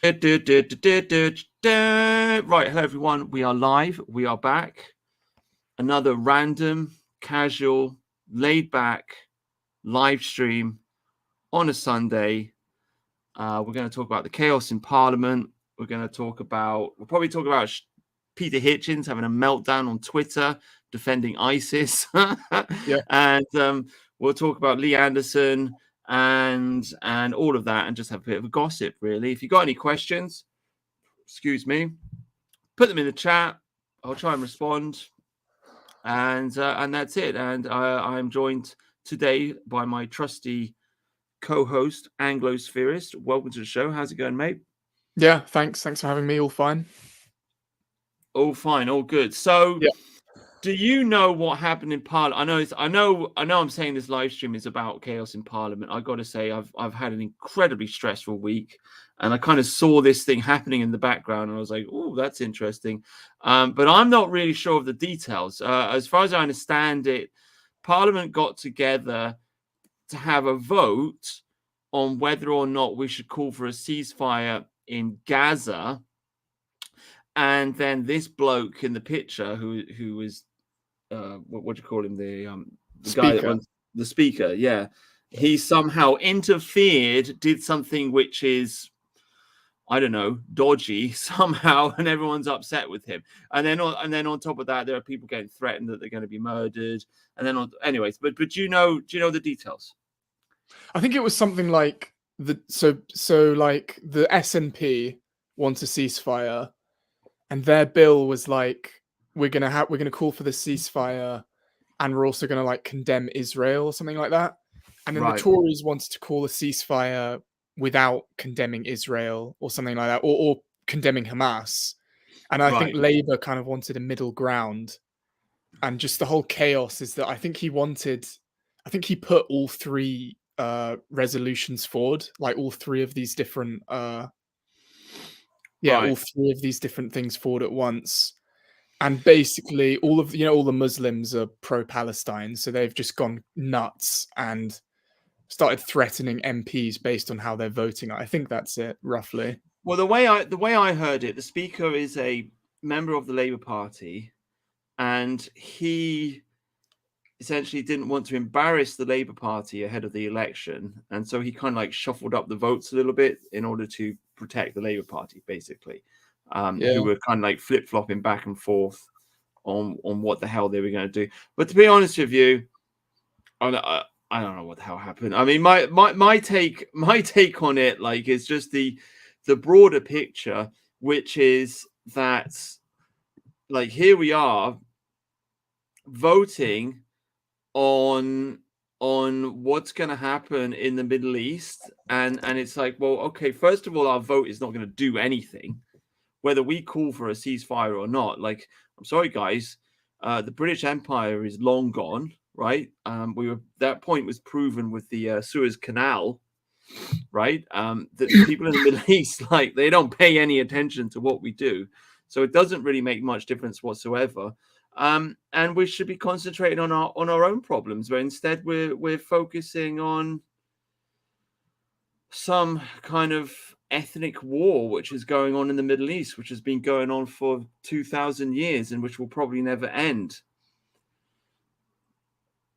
Right, hello everyone. We are live. We are back. Another random, casual, laid back live stream on a Sunday. We're going to talk about the chaos in Parliament. We'll probably talk about Peter Hitchens having a meltdown on Twitter defending ISIS. Yeah. And we'll talk about Lee Anderson and all of that and just have a bit of a gossip, really. If you got any questions, excuse me, put them in the chat. I'll try and respond, and that's it. And I'm joined today by my trusty co-host, Anglo-spherist. Welcome to the show. How's it going, mate? Yeah, thanks for having me. All fine. All fine, all good. So, Yeah. do you know what happened in Parliament? I know. I'm saying this live stream is about chaos in Parliament. I got to say, I've had an incredibly stressful week, and I kind of saw this thing happening in the background, and I was like, "Oh, that's interesting," but I'm not really sure of the details. As far as I understand it, Parliament got together to have a vote on whether or not we should call for a ceasefire in Gaza. And then this bloke in the picture, who was what do you call him? The guy that Speaker. runs the speaker. Yeah, he somehow interfered, did something which is, I don't know, dodgy somehow, and everyone's upset with him. And then on top of that, there are people getting threatened that they're going to be murdered. And then anyways, but do you know the details? I think it was something like the like the SNP want a ceasefire, and their bill was like we're gonna call for the ceasefire, and we're also gonna like condemn Israel or something like that. And then the Right. Tories wanted to call a ceasefire without condemning Israel or something like that, or condemning Hamas. And I think Right. Labour kind of wanted a middle ground. And just the whole chaos is that I think he put all three resolutions forward, like all three of these different all Right. three of these different things forward at once. And basically all the Muslims are pro-Palestine, so they've just gone nuts and started threatening MPs based on how they're voting. I think that's it, roughly. Well, the way I heard it, the speaker is a member of the Labour Party, and he essentially didn't want to embarrass the Labour Party ahead of the election, and so he kind of like shuffled up the votes a little bit in order to protect the Labour Party, basically, who Yeah. were kind of like flip flopping back and forth on what the hell they were going to do. But to be honest with you, I don't know what the hell happened. I mean, my take on it, like, is just the broader picture, which is that, like, here we are voting on what's going to happen in the Middle East, and it's like, well, okay, first of all, our vote is not going to do anything, whether we call for a ceasefire or not. Like, I'm sorry, guys, the British Empire is long gone, right? That point was proven with the Suez Canal, right? The people in the Middle East, like, they don't pay any attention to what we do, so it doesn't really make much difference whatsoever. And we should be concentrating on our own problems, where instead we're focusing on some kind of ethnic war which is going on in the Middle East, which has been going on for 2,000 years and which will probably never end.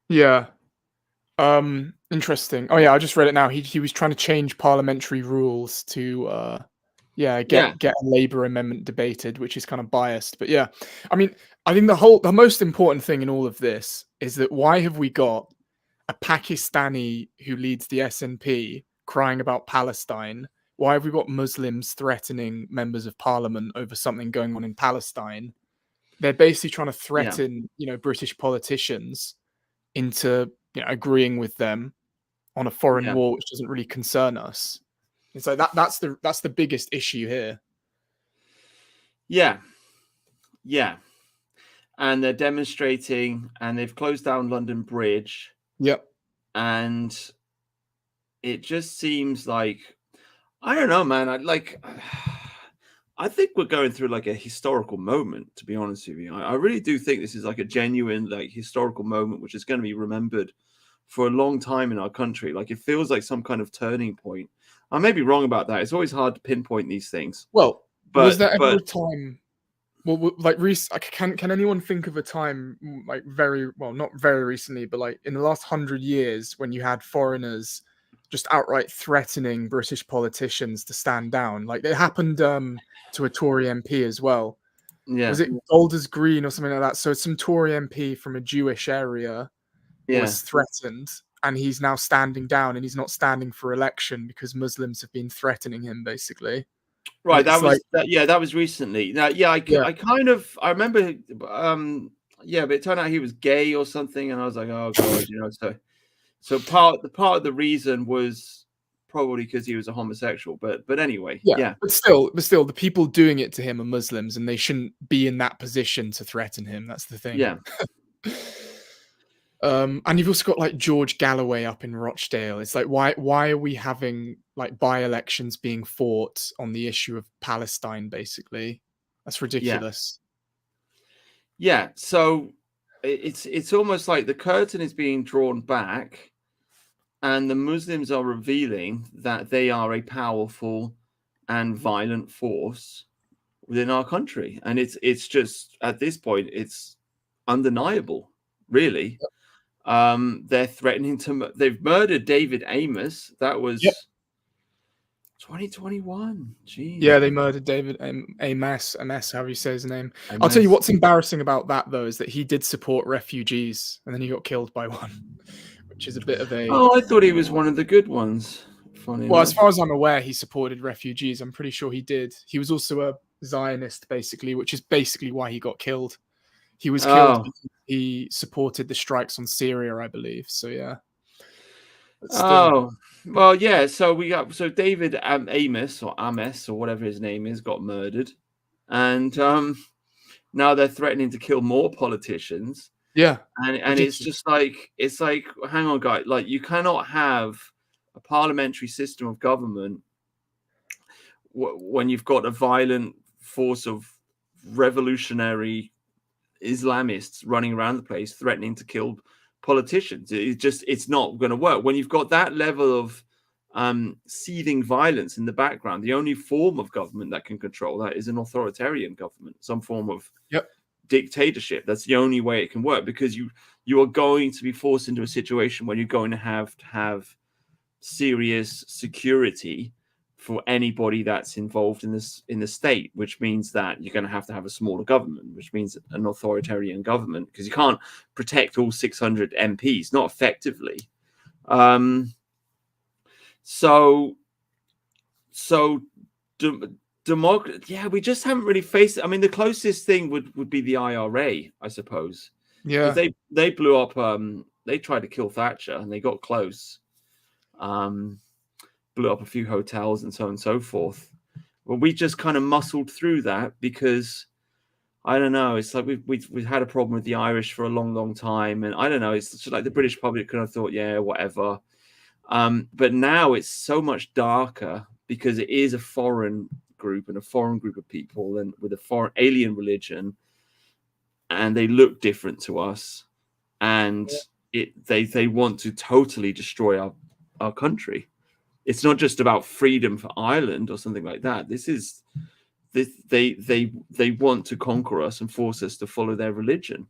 Yeah. Interesting. Oh yeah, I just read it now. He was trying to change parliamentary rules to Yeah, get a Labour amendment debated, which is kind of biased. But yeah, I mean, I think the most important thing in all of this is that why have we got a Pakistani who leads the SNP crying about Palestine? Why have we got Muslims threatening members of parliament over something going on in Palestine? They're basically trying to yeah, threaten, British politicians into, agreeing with them on a foreign yeah, war which doesn't really concern us. It's like that's the biggest issue here. yeah, yeah. And they're demonstrating, and they've closed down London Bridge, Yep. and it just seems like, I don't know, man. I think we're going through like a historical moment, to be honest with you. I really do think this is like a genuine, like, historical moment, which is going to be remembered for a long time in our country. Like, it feels like some kind of turning point. I may be wrong about that. It's always hard to pinpoint these things. Well, was there ever a But time? Well, like, can anyone think of a time, like, not very recently, but like in the last 100 years, when you had foreigners just outright threatening British politicians to stand down? Like, it happened to a Tory MP as well. yeah, Was it Golders Green or something like that? So some Tory MP from a Jewish area yeah. was threatened, and he's now standing down, and he's not standing for election because Muslims have been threatening him, basically. And Right, it's like, that was recently. Now, yeah, yeah, I remember, yeah, but it turned out he was gay or something, and I was like, oh god, so part of the reason was probably because he was a homosexual, but anyway, yeah, yeah, but still, the people doing it to him are Muslims, and they shouldn't be in that position to threaten him. That's the thing. yeah, And you've also got like George Galloway up in Rochdale. It's like, why are we having like by-elections being fought on the issue of Palestine? Basically, that's yeah, ridiculous. yeah. So it's almost like the curtain is being drawn back, and the Muslims are revealing that they are a powerful and violent force within our country, and it's just at this point it's undeniable, really. They're threatening they've murdered David Amos. That Yep. was 2021. Yeah, Jeez. they murdered David Amos, however you say his name. I'll tell you Amos. what's embarrassing about that, though, is that he did support refugees, and then he got killed by one, which is a bit of a... Oh, I thought he was one of the good ones. Funny Well, as enough. far as I'm aware, he supported refugees. I'm pretty sure he did. He was also a Zionist, basically, which is basically why he got killed. He was killed Oh, because he supported the strikes on Syria, I believe. So, yeah. But still. oh, well, yeah. So David Amos or Ames or whatever his name is got murdered, and now they're threatening to kill more politicians. Yeah. And it's Ridiculous. just like, hang on, guys, like you cannot have a parliamentary system of government when you've got a violent force of revolutionary Islamists running around the place threatening to kill politicians. It's not going to work when you've got that level of seething violence in the background. The only form of government that can control that is an authoritarian government, some form of Yep. dictatorship. That's the only way it can work, because you are going to be forced into a situation where you're going to have serious security for anybody that's involved in the state, which means that you're going to have a smaller government, which means an authoritarian government, because you can't protect all 600 MPs, not effectively. Democrat, yeah, we just haven't really faced it. I mean, the closest thing would be the IRA, I suppose, because Yeah. they blew up. They tried to kill Thatcher, and they got close. Blew up a few hotels and so on and so forth. Well, we just kind of muscled through that because I don't know. It's like we've had a problem with the Irish for a long time, and I don't know. It's just like the British public kind of thought, yeah, whatever. But now it's so much darker because it is a foreign group and a foreign group of people, and with a foreign alien religion, and they look different to us, and they want to totally destroy our country. It's not just about freedom for Ireland or something like that. They want to conquer us and force us to follow their religion.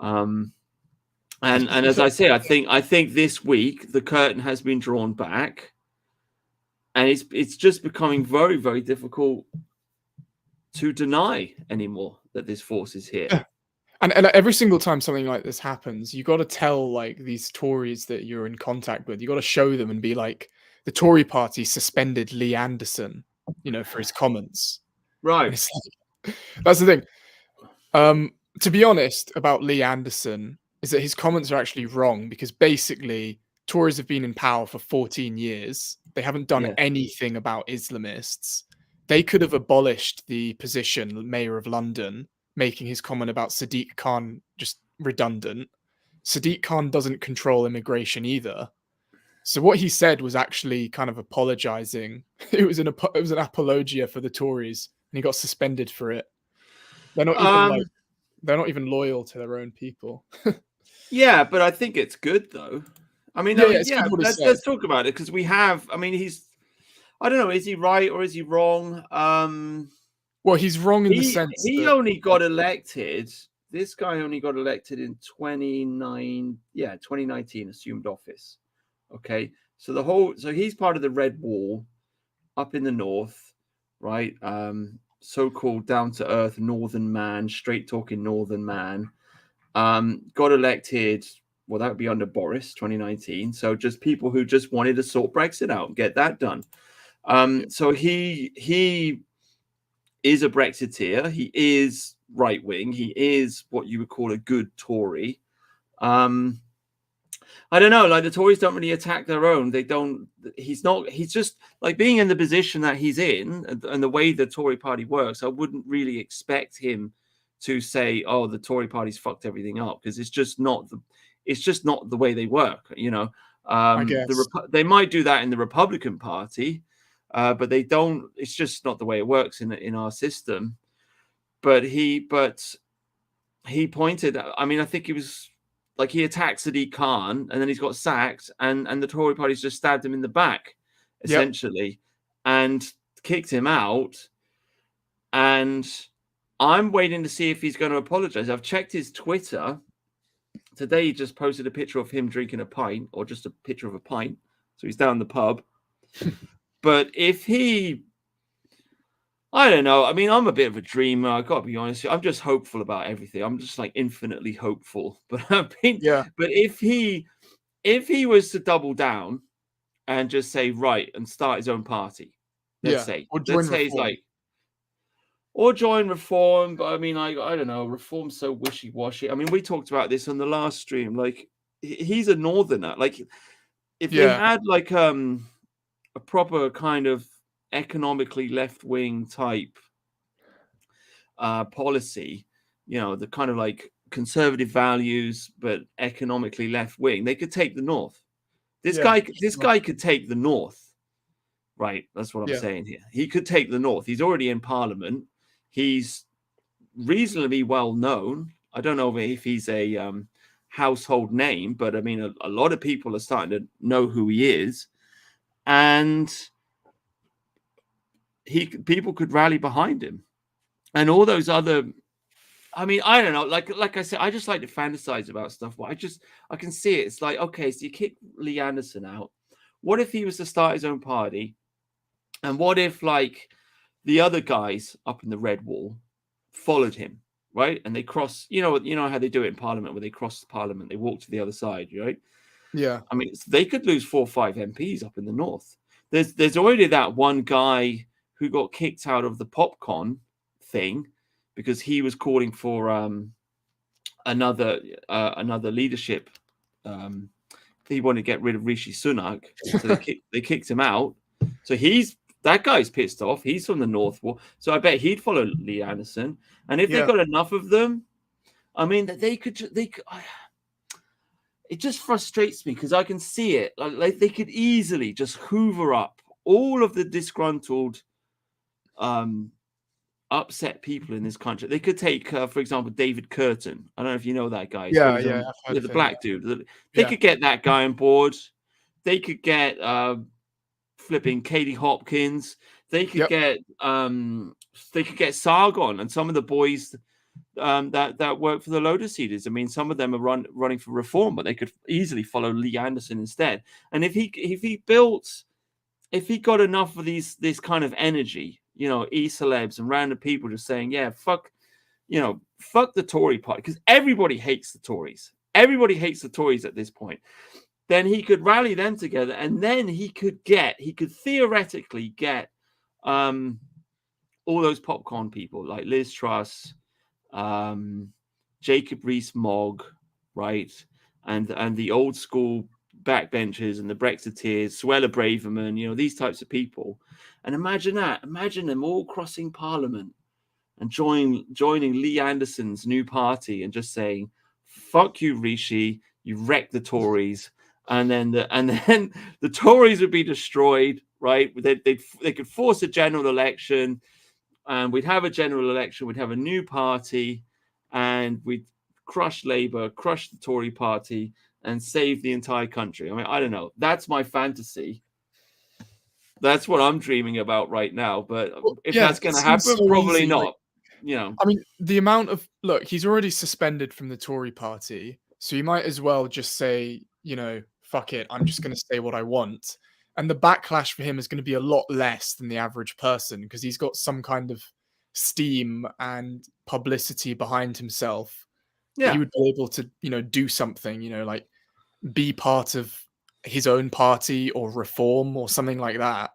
And as I say, I think this week the curtain has been drawn back, and it's just becoming very, very difficult to deny anymore that this force is here. Yeah. And every single time something like this happens, you got to tell like these Tories that you're in contact with, you got to show them and be like, the Tory party suspended Lee Anderson, for his comments. Right. Like, that's the thing. To be honest about Lee Anderson is that his comments are actually wrong, because basically Tories have been in power for 14 years. They haven't done anything about Islamists. They could have abolished the position Mayor of London, making his comment about Sadiq Khan just redundant. Sadiq Khan doesn't control immigration either. So what he said was actually kind of apologizing. It was an apologia for the Tories, and he got suspended for it. They're not even loyal to their own people. Yeah, but I think it's good though. I mean, Yeah, it's good what he said. let's talk about it, because we have. I mean, he's I don't know. Is he right or is he wrong? Well, he's wrong in the sense He that only got elected. This guy only got elected in 2019, assumed office. Okay, so he's part of the Red Wall up in the north, right? So-called down-to-earth northern man, straight-talking northern man. Got elected. Well, that would be under Boris 2019. So just people who just wanted to sort Brexit out and get that done. So he is a Brexiteer. He is right wing. He is what you would call a good Tory. I don't know. Like the Tories don't really attack their own. They don't. He's not. He's just like being in the position that he's in, and the way the Tory party works. I wouldn't really expect him to say, "Oh, the Tory party's fucked everything up," because it's just not the. It's just not the way they work. You know, I guess. they might do that in the Republican Party, but they don't. It's just not the way it works in our system. But he pointed. I mean, I think he was like he attacked Sadiq Khan, and then he's got sacked, and the Tory party's just stabbed him in the back, Yep. essentially, and kicked him out. And I'm waiting to see if he's going to apologize. I've checked his Twitter today. He just posted a picture of him drinking a pint, or just a picture of a pint. So he's down the pub. But if he, I don't know. I mean, I'm a bit of a dreamer. I got to be honest. I'm just hopeful about everything. I'm just like infinitely hopeful. But Yeah. but if he was to double down and just say right and start his own party, Yeah. Or join let's say he's Reform. like, or join Reform. But I mean, I don't know. Reform's so wishy washy. I mean, we talked about this on the last stream. Like, he's a northerner. Like, if they Yeah. had like a proper kind of economically left wing type policy, you know, the kind of like conservative values but economically left wing, they could take the north. This Yeah. guy could take the north, right? That's what I'm Yeah. saying here. He could take the north. He's already in parliament. He's reasonably well known. I don't know if he's a household name, but I mean, a lot of people are starting to know who he is, and people could rally behind him, and all those other. I mean, I don't know. Like I said, I just like to fantasize about stuff. But I can see it. It's like, okay, so you kick Lee Anderson out. What if he was to start his own party? And what if like the other guys up in the Red Wall followed him, right? And they cross, you know how they do it in Parliament, where they cross the Parliament, they walk to the other side, right? Yeah. I mean, they could lose 4 or 5 MPs up in the north. There's already that one guy who got kicked out of the popcorn thing because he was calling for another leadership. He wanted to get rid of Rishi Sunak, so they kicked him out. So that guy's pissed off. He's from the North Wall, so I bet he'd follow Lee Anderson. And if they got enough of them, I mean, they could. It just frustrates me because I can see it. Like they could easily just hoover up all of the disgruntled, upset people in this country. They could take, for example, David Curtin. I don't know if you know that guy. Yeah. Yeah. I've heard of The him, black dude. They could get that guy on board. They could get flipping Katie Hopkins. They could get Sargon and some of the boys that work for the Lotus Eaters. I mean, some of them are running for reform, but they could easily follow Lee Anderson instead. And if he got enough of this kind of energy, e-celebs and random people just saying, yeah, fuck the Tory party, because everybody hates the Tories. Everybody hates the Tories at this point. Then he could rally them together, and then he could theoretically get all those popcorn people like Liz Truss, Jacob Rees-Mogg, right, and the old school backbenchers and the Brexiteers, Suella Braverman, these types of people. And imagine them all crossing Parliament and joining Lee Anderson's new party and just saying, "Fuck you, Rishi, you wrecked the Tories." And then the Tories would be destroyed, right? They could force a general election, and we'd have a general election. We'd have a new party, and we'd crush Labour, crush the Tory party, and save the entire country. I mean, I don't know. That's my fantasy. That's what I'm dreaming about right now. But Well, if yeah, that's it going to seems happen, so probably easy. Like, not. You know. I mean, the amount of look, he's already suspended from the Tory party, so you might as well just say, fuck it, I'm just going to say what I want. And the backlash for him is going to be a lot less than the average person because he's got some kind of steam and publicity behind himself that he Yeah. would be able to, do something, like be part of his own party or reform or something like that.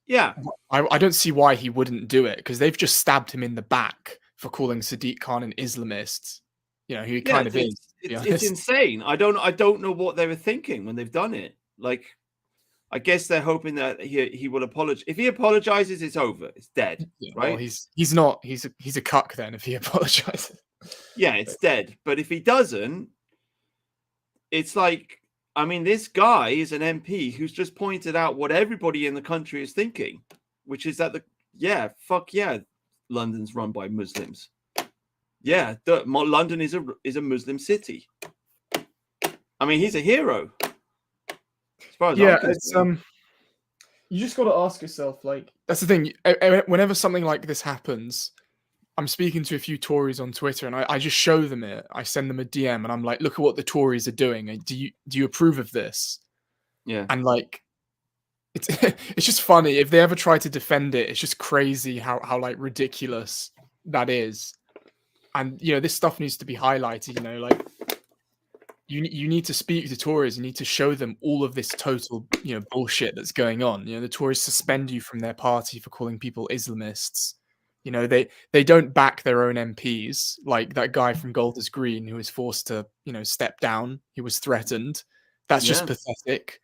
Yeah. I don't see why he wouldn't do it because they've just stabbed him in the back for calling Sadiq Khan an Islamist. Who he Yeah. kind of is, to be It's honest. insane. I don't know what they were thinking when they've done it. Like, I guess they're hoping that he will apologize. If he apologizes, it's over. It's dead, Yeah, well, right? he's not. He's a cuck then if he apologizes. Yeah, it's dead. But if he doesn't, it's like, I mean, this guy is an MP who's just pointed out what everybody in the country is thinking, which is that fuck yeah, London's run by Muslims. Yeah, London is a Muslim city. I mean, he's a hero, as far as I'm Yeah, it's concerned. you just got to ask yourself, like, that's the thing. Whenever something like this happens, I'm speaking to a few Tories on Twitter, and I just show them it. I send them a DM, and I'm like, "Look at what the Tories are doing. Do you approve of this?" Yeah, And like, it's it's just funny if they ever try to defend it. It's just crazy how like ridiculous that is. And this stuff needs to be highlighted. Like you need to speak to Tories. You need to show them all of this total bullshit that's going on. The Tories suspend you from their party for calling people Islamists. They don't back their own MPs, like that guy from Golders Green who was forced to step down. He was threatened. That's just yeah, pathetic.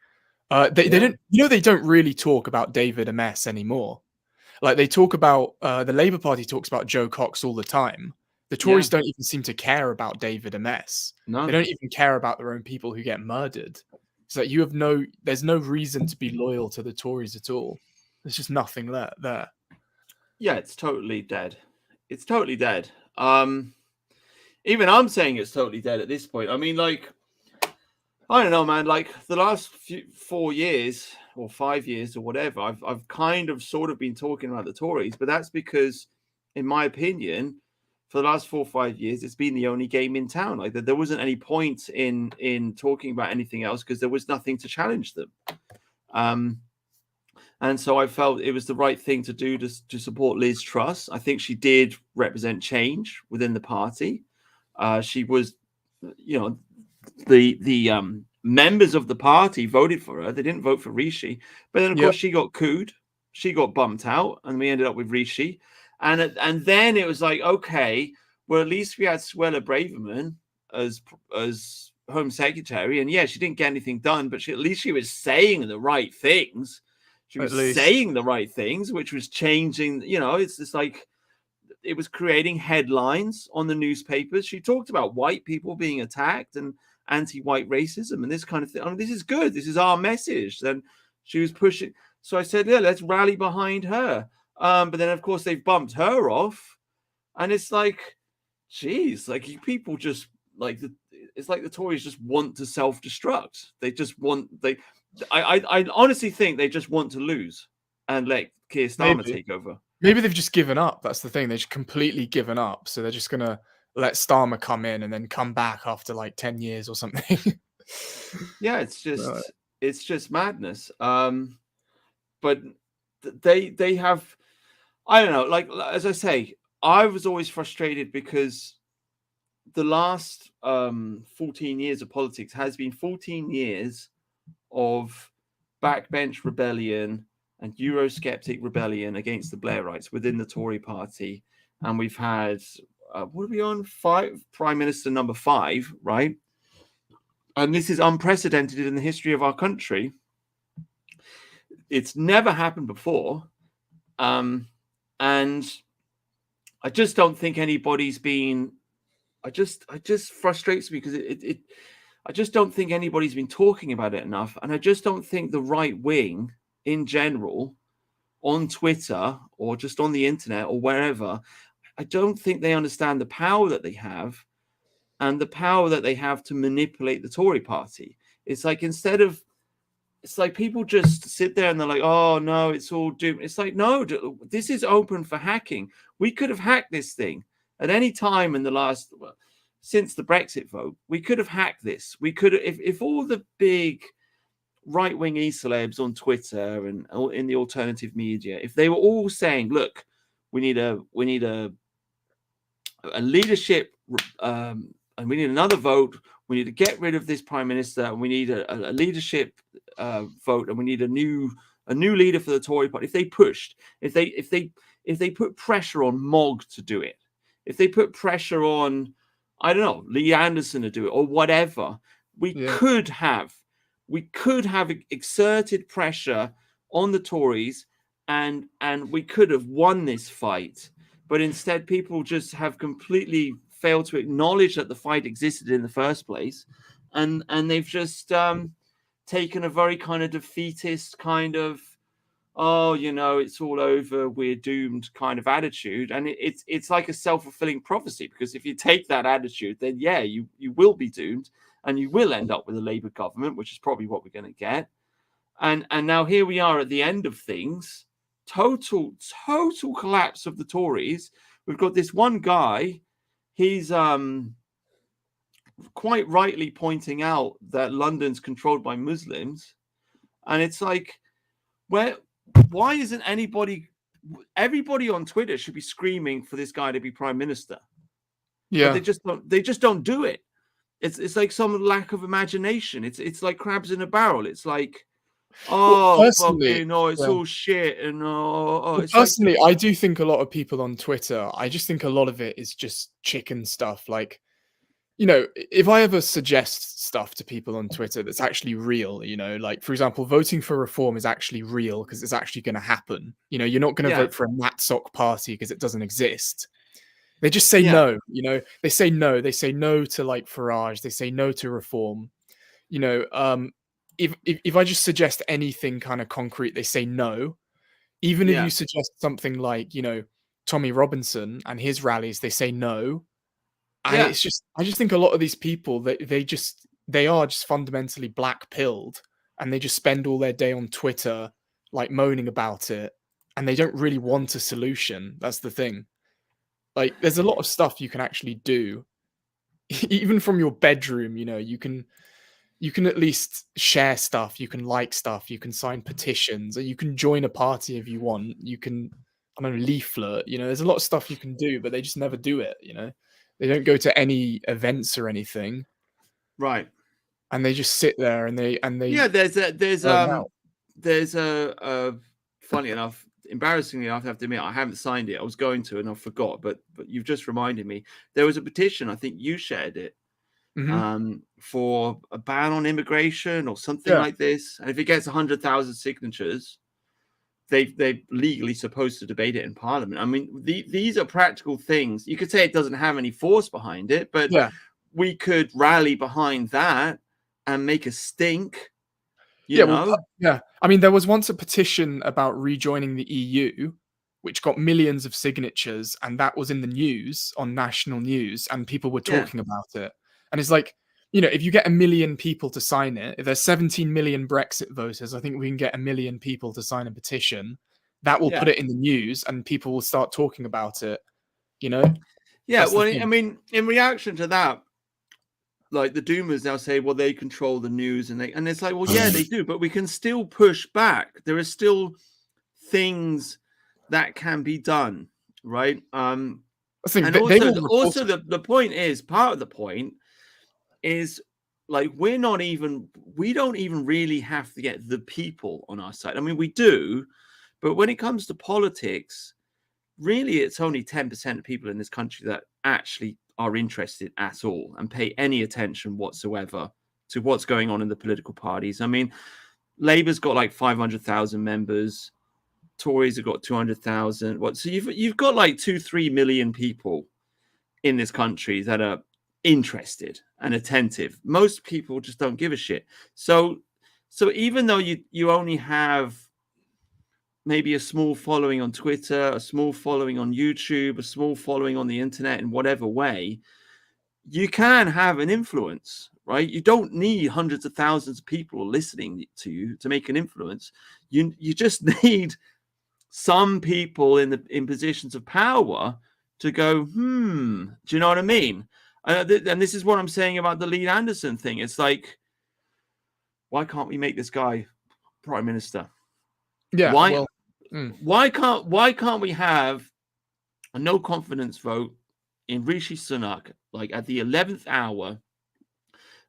They yeah, don't really talk about David Amess anymore. Like they talk about the Labour Party talks about Joe Cox all the time. The yeah. Tories don't even seem to care about David Amess. They No. don't even care about their own people who get murdered. So there's no reason to be loyal to the Tories at all. There's just nothing there. Yeah, it's totally dead. It's totally dead. Even I'm saying it's totally dead at this point. I mean, like, I don't know, man. Like the last 4 years or 5 years or whatever, I've kind of sort of been talking about the Tories, but that's because, in my opinion, for the last 4 or 5 years, it's been the only game in town. Like there wasn't any point in talking about anything else because there was nothing to challenge them. And so I felt it was the right thing to do to support Liz Truss. I think she did represent change within the party. She was, the members of the party voted for her. They didn't vote for Rishi, but then of Yeah, course she got cooed. She got bumped out, and we ended up with Rishi. And then it was like, okay, well at least we had Suella Braverman as Home Secretary, and yeah, she didn't get anything done, but at least she was saying the right things. She at was least. saying the right things, which was changing. It's just like it was creating headlines on the newspapers. She talked about white people being attacked and anti-white racism and this kind of thing. I mean, this is good. This is our message. Then she was pushing. So I said, yeah, let's rally behind her. But then, of course, they've bumped her off. And it's like, geez, like you people just like it's like the Tories just want to self-destruct. They just want I honestly think they just want to lose and let Keir Starmer Maybe. take over. Maybe they've just given up. That's the thing. They've just completely given up. So they're just gonna let Starmer come in and then come back after like 10 years or something. Yeah, Uh, it's just madness. But they have, I don't know, like as I say, I was always frustrated because the last 14 years of politics has been 14 years of backbench rebellion and Eurosceptic rebellion against the Blairites within the Tory party. And we've had, what are we on? Prime Minister number 5, right? And this is unprecedented in the history of our country. It's never happened before. And I just don't think anybody's been, I just frustrates me because I just don't think anybody's been talking about it enough. And I just don't think the right wing in general on Twitter or just on the internet or wherever, I don't think they understand the power that they have and the power that they have to manipulate the Tory party. It's like instead of it's like people just sit there and they're like, oh no, it's all doomed. It's like, no, this is open for hacking. We could have hacked this thing at any time in the last, well, since the Brexit vote. We could have hacked this. We could have, if all the big right-wing e-celebs on Twitter and in the alternative media, if they were all saying, look, we need a leadership, and we need another vote. We need to get rid of this prime minister, and we need a leadership vote, and we need a new leader for the Tory party. If they pushed, if they put pressure on Mogg to do it, if they put pressure on, I don't know, Lee Anderson to do it, or whatever, we could have exerted pressure on the Tories, and we could have won this fight. But instead, people just have completely failed to acknowledge that the fight existed in the first place, and they've just taken a very kind of defeatist kind of, oh, you know, it's all over, we're doomed kind of attitude. And it's like a self-fulfilling prophecy, because if you take that attitude, then yeah, you will be doomed, and you will end up with a Labour government, which is probably what we're going to get. And now here we are at the end of things. Total collapse of the Tories. We've got this one guy. He's quite rightly pointing out that London's controlled by Muslims, and it's like, why isn't everybody on Twitter should be screaming for this guy to be prime minister? Yeah, but they just don't do it. It's like some lack of imagination. It's like crabs in a barrel. It's like, oh, fucking, no, it's all shit. And it's personally, I do think a lot of people on Twitter, I just think a lot of it is just chicken stuff. Like, you know, if I ever suggest stuff to people on Twitter that's actually real, you know, like, for example, voting for reform is actually real because it's actually going to happen. You know, you're not going to vote for a Matsock party because it doesn't exist. They just say no, you know, they say no to like Farage, they say no to reform. You know, if I just suggest anything kind of concrete, they say no. Even if you suggest something like, you know, Tommy Robinson and his rallies, they say no. And it's just, I just think a lot of these people, they are just fundamentally black pilled, and they just spend all their day on Twitter, like moaning about it, and they don't really want a solution. That's the thing. Like, there's a lot of stuff you can actually do, even from your bedroom. You know, you can at least share stuff, you can like stuff, you can sign petitions, or you can join a party if you want. You can, I don't know, leaflet. You know, there's a lot of stuff you can do, but they just never do it. You know, they don't go to any events or anything, right? And they just sit there and they there's a funny enough, embarrassingly, I have to admit, I haven't signed it. I was going to, and I forgot, but you've just reminded me. There was a petition, I think you shared it, for a ban on immigration or something like this. And if it gets 100,000 signatures, they're legally supposed to debate it in Parliament. I mean, these are practical things. You could say it doesn't have any force behind it, but we could rally behind that and make a stink. You know? I mean, there was once a petition about rejoining the EU, which got millions of signatures, and that was in the news, on national news, and people were talking about it. And it's like, you know, if you get 1 million people to sign it, if there's 17 million Brexit voters, I think we can get 1 million people to sign a petition. That will put it in the news, and people will start talking about it, you know? Yeah, well, I mean, in reaction to that, like the Doomers now say, well, they control the news, and it's like, well, yeah, they do, but we can still push back. There are still things that can be done, right? And also the point is, part of the point is, like, we don't even really have to get the people on our side. I mean, we do, but when it comes to politics, really, it's only 10% of people in this country that actually are interested at all and pay any attention whatsoever to what's going on in the political parties. I mean, Labour's got like 500,000 members. Tories have got 200,000. So you've got like 2-3 million people in this country that are interested and attentive. Most people just don't give a shit. So even though you only have maybe a small following on Twitter, a small following on YouTube, a small following on the internet in whatever way, you can have an influence, right? You don't need hundreds of thousands of people listening to you to make an influence. You just need some people in positions of power to go, do you know what I mean? And this is what I'm saying about the Lee Anderson thing. It's like, why can't we make this guy prime minister? Yeah, Why well, why can't we have a no confidence vote in Rishi Sunak, like at the 11th hour,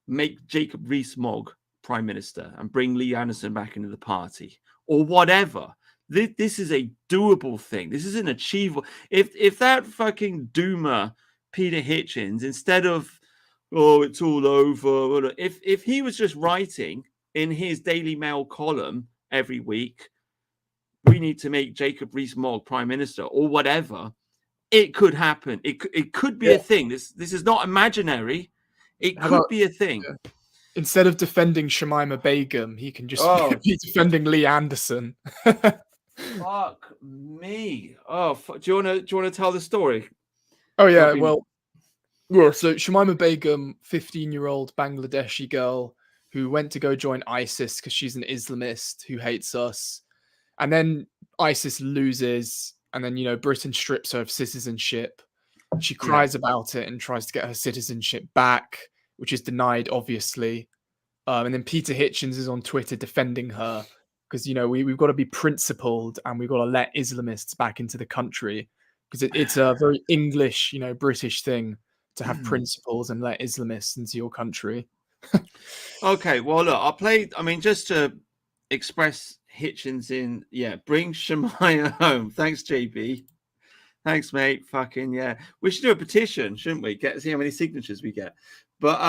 make Jacob Rees-Mogg prime minister and bring Lee Anderson back into the party or whatever. This is a doable thing. This is an achievable. If that fucking doomer Peter Hitchens, instead of it's all over, if he was just writing in his Daily Mail column every week, we need to make Jacob Rees-Mogg prime minister or whatever, it could happen. It could be a thing. This is not imaginary. It how could about be a thing. instead of defending Shamima Begum, he can just be defending Lee Anderson. Fuck me. Oh, do you want to tell the story? Oh yeah, well, so Shamima Begum, 15-year-old Bangladeshi girl who went to go join ISIS because she's an Islamist who hates us, and then ISIS loses, and then Britain strips her of citizenship. She cries about it and tries to get her citizenship back, which is denied, obviously. And then Peter Hitchens is on Twitter defending her because we've got to be principled and we've got to let Islamists back into the country because it's a very English, British thing to have principles and let Islamists into your country. Okay, well look, I'll play. I mean, just to express Hitchens in, bring Shemaiah home. Thanks, JB. Thanks, mate. Fucking yeah. We should do a petition, shouldn't we? See how many signatures we get. But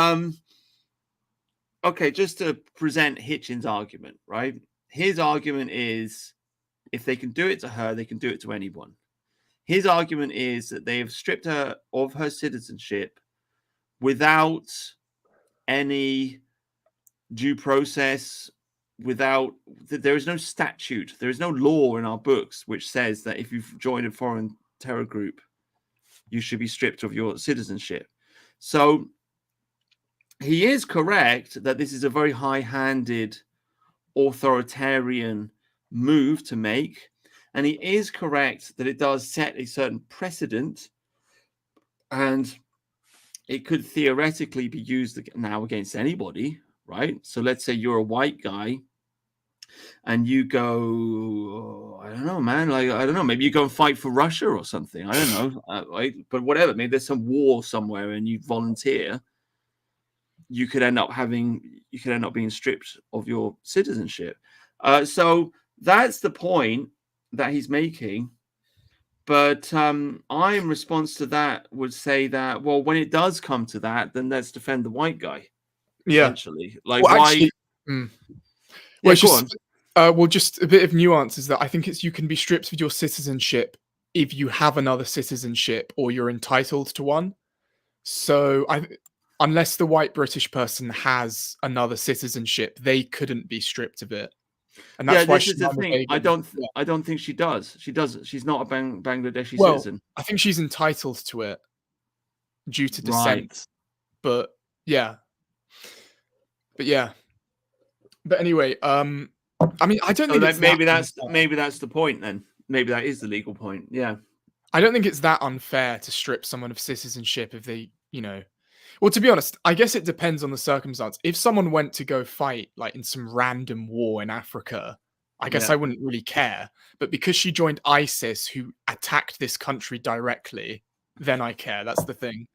okay, just to present Hitchens' argument, right? His argument is if they can do it to her, they can do it to anyone. His argument is that they have stripped her of her citizenship without any due process, there is no statute, there is no law in our books which says that if you've joined a foreign terror group, you should be stripped of your citizenship. So he is correct that this is a very high-handed, authoritarian move to make, and he is correct that it does set a certain precedent, and it could theoretically be used now against anybody, right? So let's say you're a white guy and you go, I don't know, man, like, I don't know, maybe you go and fight for Russia or something. I don't know, right? But whatever, maybe there's some war somewhere and you volunteer. You could end up being stripped of your citizenship. So that's the point that he's making. But I, in response to that, would say that, well, when it does come to that, then let's defend the white guy. Essentially, like, well, why? Actually, well, go on. Well, just a bit of nuance is that I think you can be stripped of your citizenship if you have another citizenship or you're entitled to one. So unless the white British person has another citizenship, they couldn't be stripped of it. And that's why this is the thing. I don't think she does. She doesn't. She's not a Bangladeshi citizen. I think she's entitled to it due to descent. But yeah. But anyway, I mean, I don't think it's maybe that's the point then. Maybe that is the legal point. Yeah. I don't think it's that unfair to strip someone of citizenship if they, well, to be honest, I guess it depends on the circumstance. If someone went to go fight like in some random war in Africa, I guess I wouldn't really care. But because she joined ISIS, who attacked this country directly, then I care. That's the thing.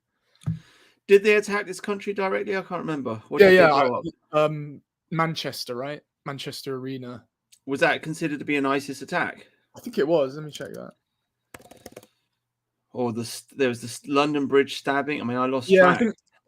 Did they attack this country directly? I can't remember. Manchester, right? Manchester Arena. Was that considered to be an ISIS attack? I think it was. Let me check that. Or there was this London Bridge stabbing. I mean, I lost track.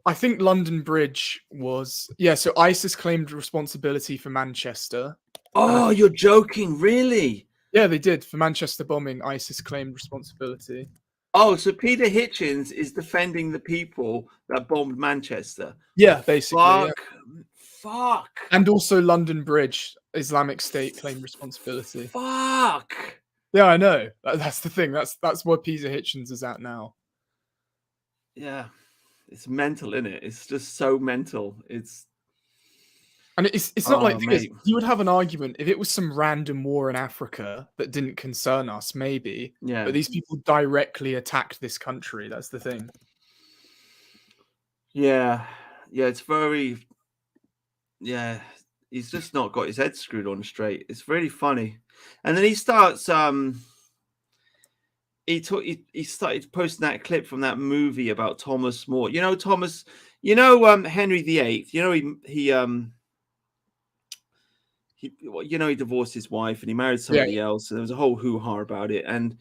I think London Bridge was... Yeah, so ISIS claimed responsibility for Manchester. Oh, you're joking, really? Yeah, they did. For Manchester bombing, ISIS claimed responsibility. Oh, so Peter Hitchens is defending the people that bombed Manchester. Yeah, basically. Fuck. And also London Bridge, Islamic State claimed responsibility. Fuck. Yeah, I know. That's the thing. That's where Peter Hitchens is at now. Yeah. It's mental, isn't it? It's just so mental. And it's not like Oh, the thing is, mate. you would have an argument if it was some random war in Africa that didn't concern us, maybe. Yeah. But these people directly attacked this country. That's the thing. Yeah. Yeah, it's very yeah. He's just not got his head screwed on straight. It's really funny. And then he starts he started posting that clip from that movie about Thomas More. You know Thomas, Henry VIII, he divorced his wife and he married Yeah, somebody else, and there was a whole hoo-ha about it. And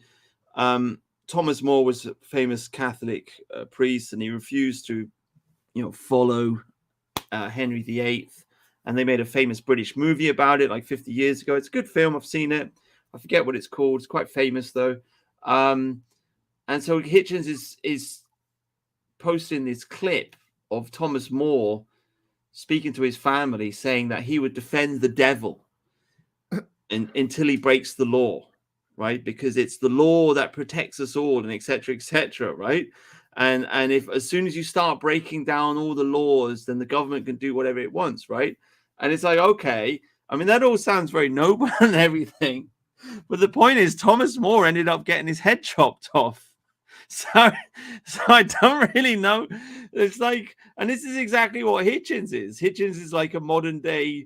Thomas More was a famous Catholic priest, and he refused to follow Henry VIII, and they made a famous British movie about it like 50 years ago. It's a good film. I've seen it. I forget what it's called. It's quite famous though. And so Hitchens is posting this clip of Thomas More speaking to his family, saying that he would defend the devil until he breaks the law, right? Because it's the law that protects us all, and etc., right? And if as soon as you start breaking down all the laws, then the government can do whatever it wants, right? And it's like, okay, I mean, that all sounds very noble and everything, but the point is, Thomas More ended up getting his head chopped off. So I don't really know. It's like, and this is exactly what Hitchens is. Hitchens is like a modern day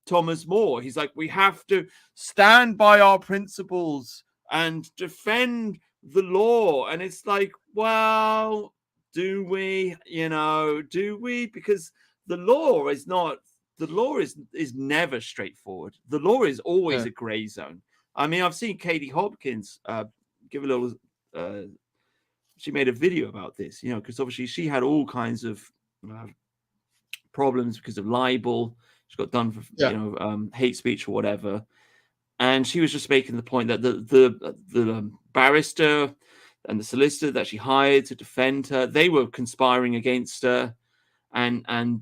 Thomas More. He's like, we have to stand by our principles and defend the law. And it's like, well, do we? Do we? Because the law is not. The law is never straightforward. The law is always yeah, a gray zone. I mean, I've seen Katie Hopkins give a little. She made a video about this, because obviously she had all kinds of uh, problems because of libel. She got done for yeah, hate speech or whatever, and she was just making the point that the barrister and the solicitor that she hired to defend her, they were conspiring against her, and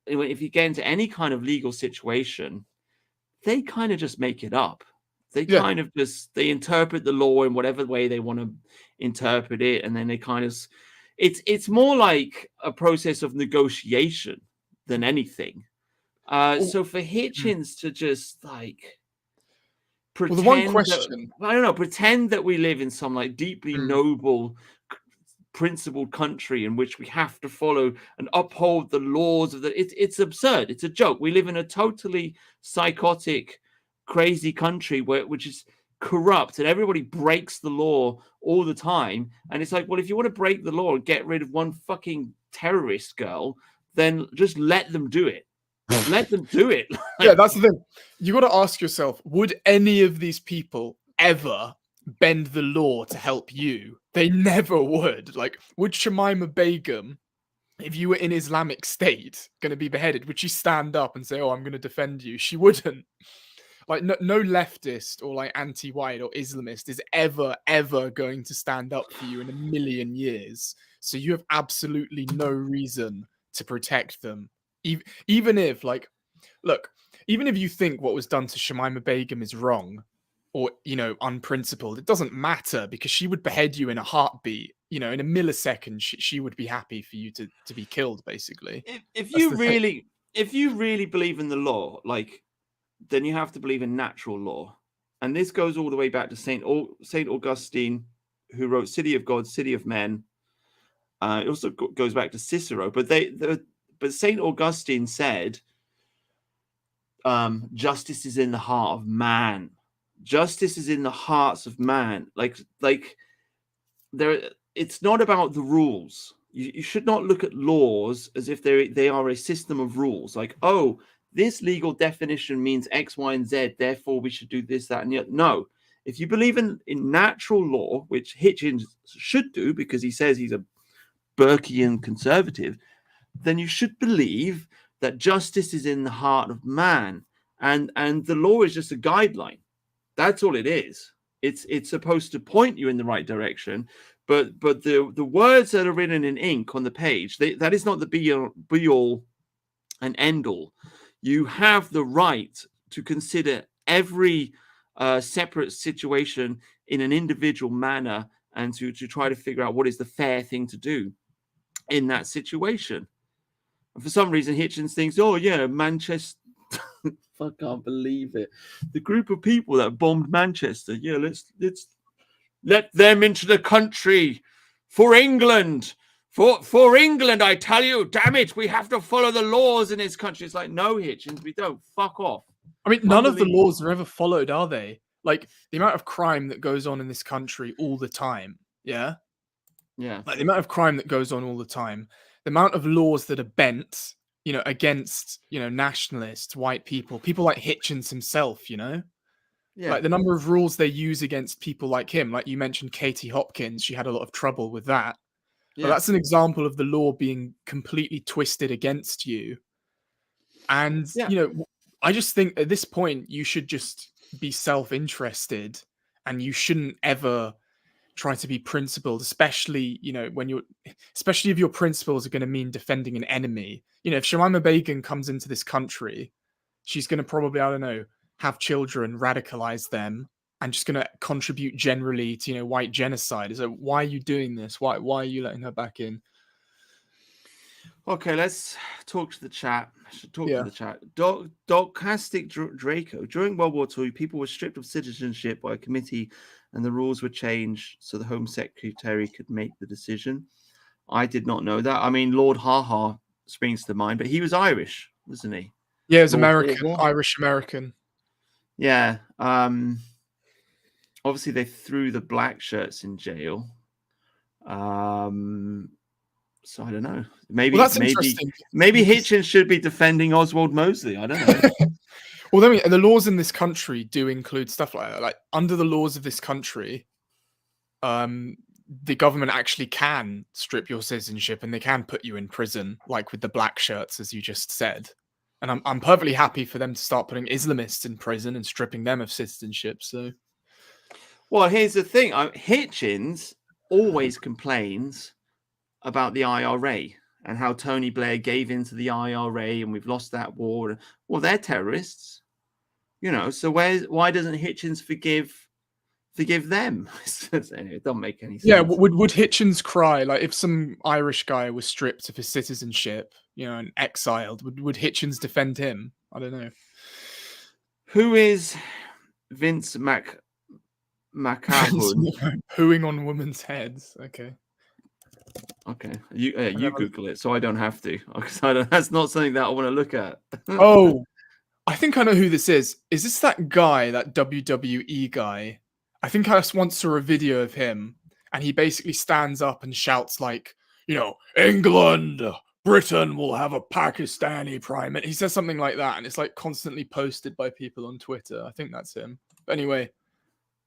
if you get into any kind of legal situation, they kind of just make it up. They yeah. kind of they interpret the law in whatever way they want to interpret it, and then they kind of it's more like a process of negotiation than anything. Well, So for mm. Hitchens to just like Well, the one pretend that question. I don't know, pretend that we live in some like deeply Mm, noble principled country in which we have to follow and uphold the laws of it's absurd. It's a joke. We live in a totally psychotic, crazy country which is corrupt, and everybody breaks the law all the time. And it's like, well, if you want to break the law and get rid of one fucking terrorist girl, then just let them do it. Let them do it. yeah, Like, that's the thing. You got to ask yourself: would any of these people ever bend the law to help you? They never would. Like, would Shamima Begum, if you were in Islamic State, going to be beheaded, would she stand up and say, "Oh, I'm going to defend you"? She wouldn't. Like, no leftist or like anti-white or Islamist is ever going to stand up for you in a million years. So you have absolutely no reason to protect them. Even if, like, look, even if you think what was done to Shamima Begum is wrong or, unprincipled, it doesn't matter because she would behead you in a heartbeat. In a millisecond, she would be happy for you to be killed, basically. if That's you the thing. really believe in the law, like, then you have to believe in natural law. And this goes all the way back to Saint Augustine, who wrote City of God, City of Men. It also goes back to Cicero, but Saint Augustine said, justice is in the heart of man. Justice is in the hearts of man. Like there, it's not about the rules. You should not look at laws as if they are a system of rules. Like, oh, this legal definition means X, Y, and Z, therefore we should do this, that, and the other. No. If you believe in natural law, which Hitchens should do because he says he's a Burkean conservative, then you should believe that justice is in the heart of man, and the law is just a guideline. That's all it is. It's supposed to point you in the right direction, but the words that are written in ink on the page, that is not the be all and end all. You have the right to consider every separate situation in an individual manner and to try to figure out what is the fair thing to do. in that situation. And for some reason, Hitchens thinks, oh, yeah, Manchester. I can't believe it. The group of people that bombed Manchester. Yeah, let's let them into the country for England. For England, I tell you, damn it, we have to follow the laws in this country. It's like, no, Hitchens, we don't. Fuck off. I mean, none of the laws are ever followed, are they? Like, the amount of crime that goes on in this country all the time, yeah? Yeah. Like, the amount of crime that goes on all the time, the amount of laws that are bent, against, nationalists, white people like Hitchens himself, Yeah. Like, the number of rules they use against people like him. Like, you mentioned Katie Hopkins, she had a lot of trouble with that. But that's an example of the law being completely twisted against you. And, I just think at this point, you should just be self-interested and you shouldn't ever try to be principled, especially, especially if your principles are going to mean defending an enemy. If Shamima Begum comes into this country, she's going to probably, I don't know, have children, radicalize them, and just going to contribute generally to, white genocide. So why are you doing this? Why are you letting her back in? Okay, let's talk to the chat. I should talk Yeah. to the chat. Docastic Draco. During World War II, people were stripped of citizenship by a committee and the rules were changed so the Home Secretary could make the decision. I did not know that. I mean, Lord Haha springs to mind, but he was Irish, wasn't he? Yeah, he was American, Irish American. Yeah. Obviously, they threw the black shirts in jail. So I don't know. Maybe Hitchens should be defending Oswald Mosley. I don't know. Well, the laws in this country do include stuff like that. Like under the laws of this country, the government actually can strip your citizenship and they can put you in prison, like with the black shirts, as you just said. And I'm perfectly happy for them to start putting Islamists in prison and stripping them of citizenship. So, well, here's the thing: Hitchens always complains about the IRA and how Tony Blair gave into the IRA and we've lost that war. Well, they're terrorists, So why doesn't Hitchens forgive them? Anyway, it doesn't make any sense. Yeah, would Hitchens cry like if some Irish guy was stripped of his citizenship, and exiled? Would Hitchens defend him? I don't know. Who is Vince McCahon? Hooing on women's heads. Okay, you Google it, so I don't have to. Because that's not something that I want to look at. Oh, I think I know who this is. Is this that guy, that WWE guy? I think I once saw a video of him, and he basically stands up and shouts like, England, Britain will have a Pakistani prime minister. He says something like that, and it's like constantly posted by people on Twitter. I think that's him. But anyway,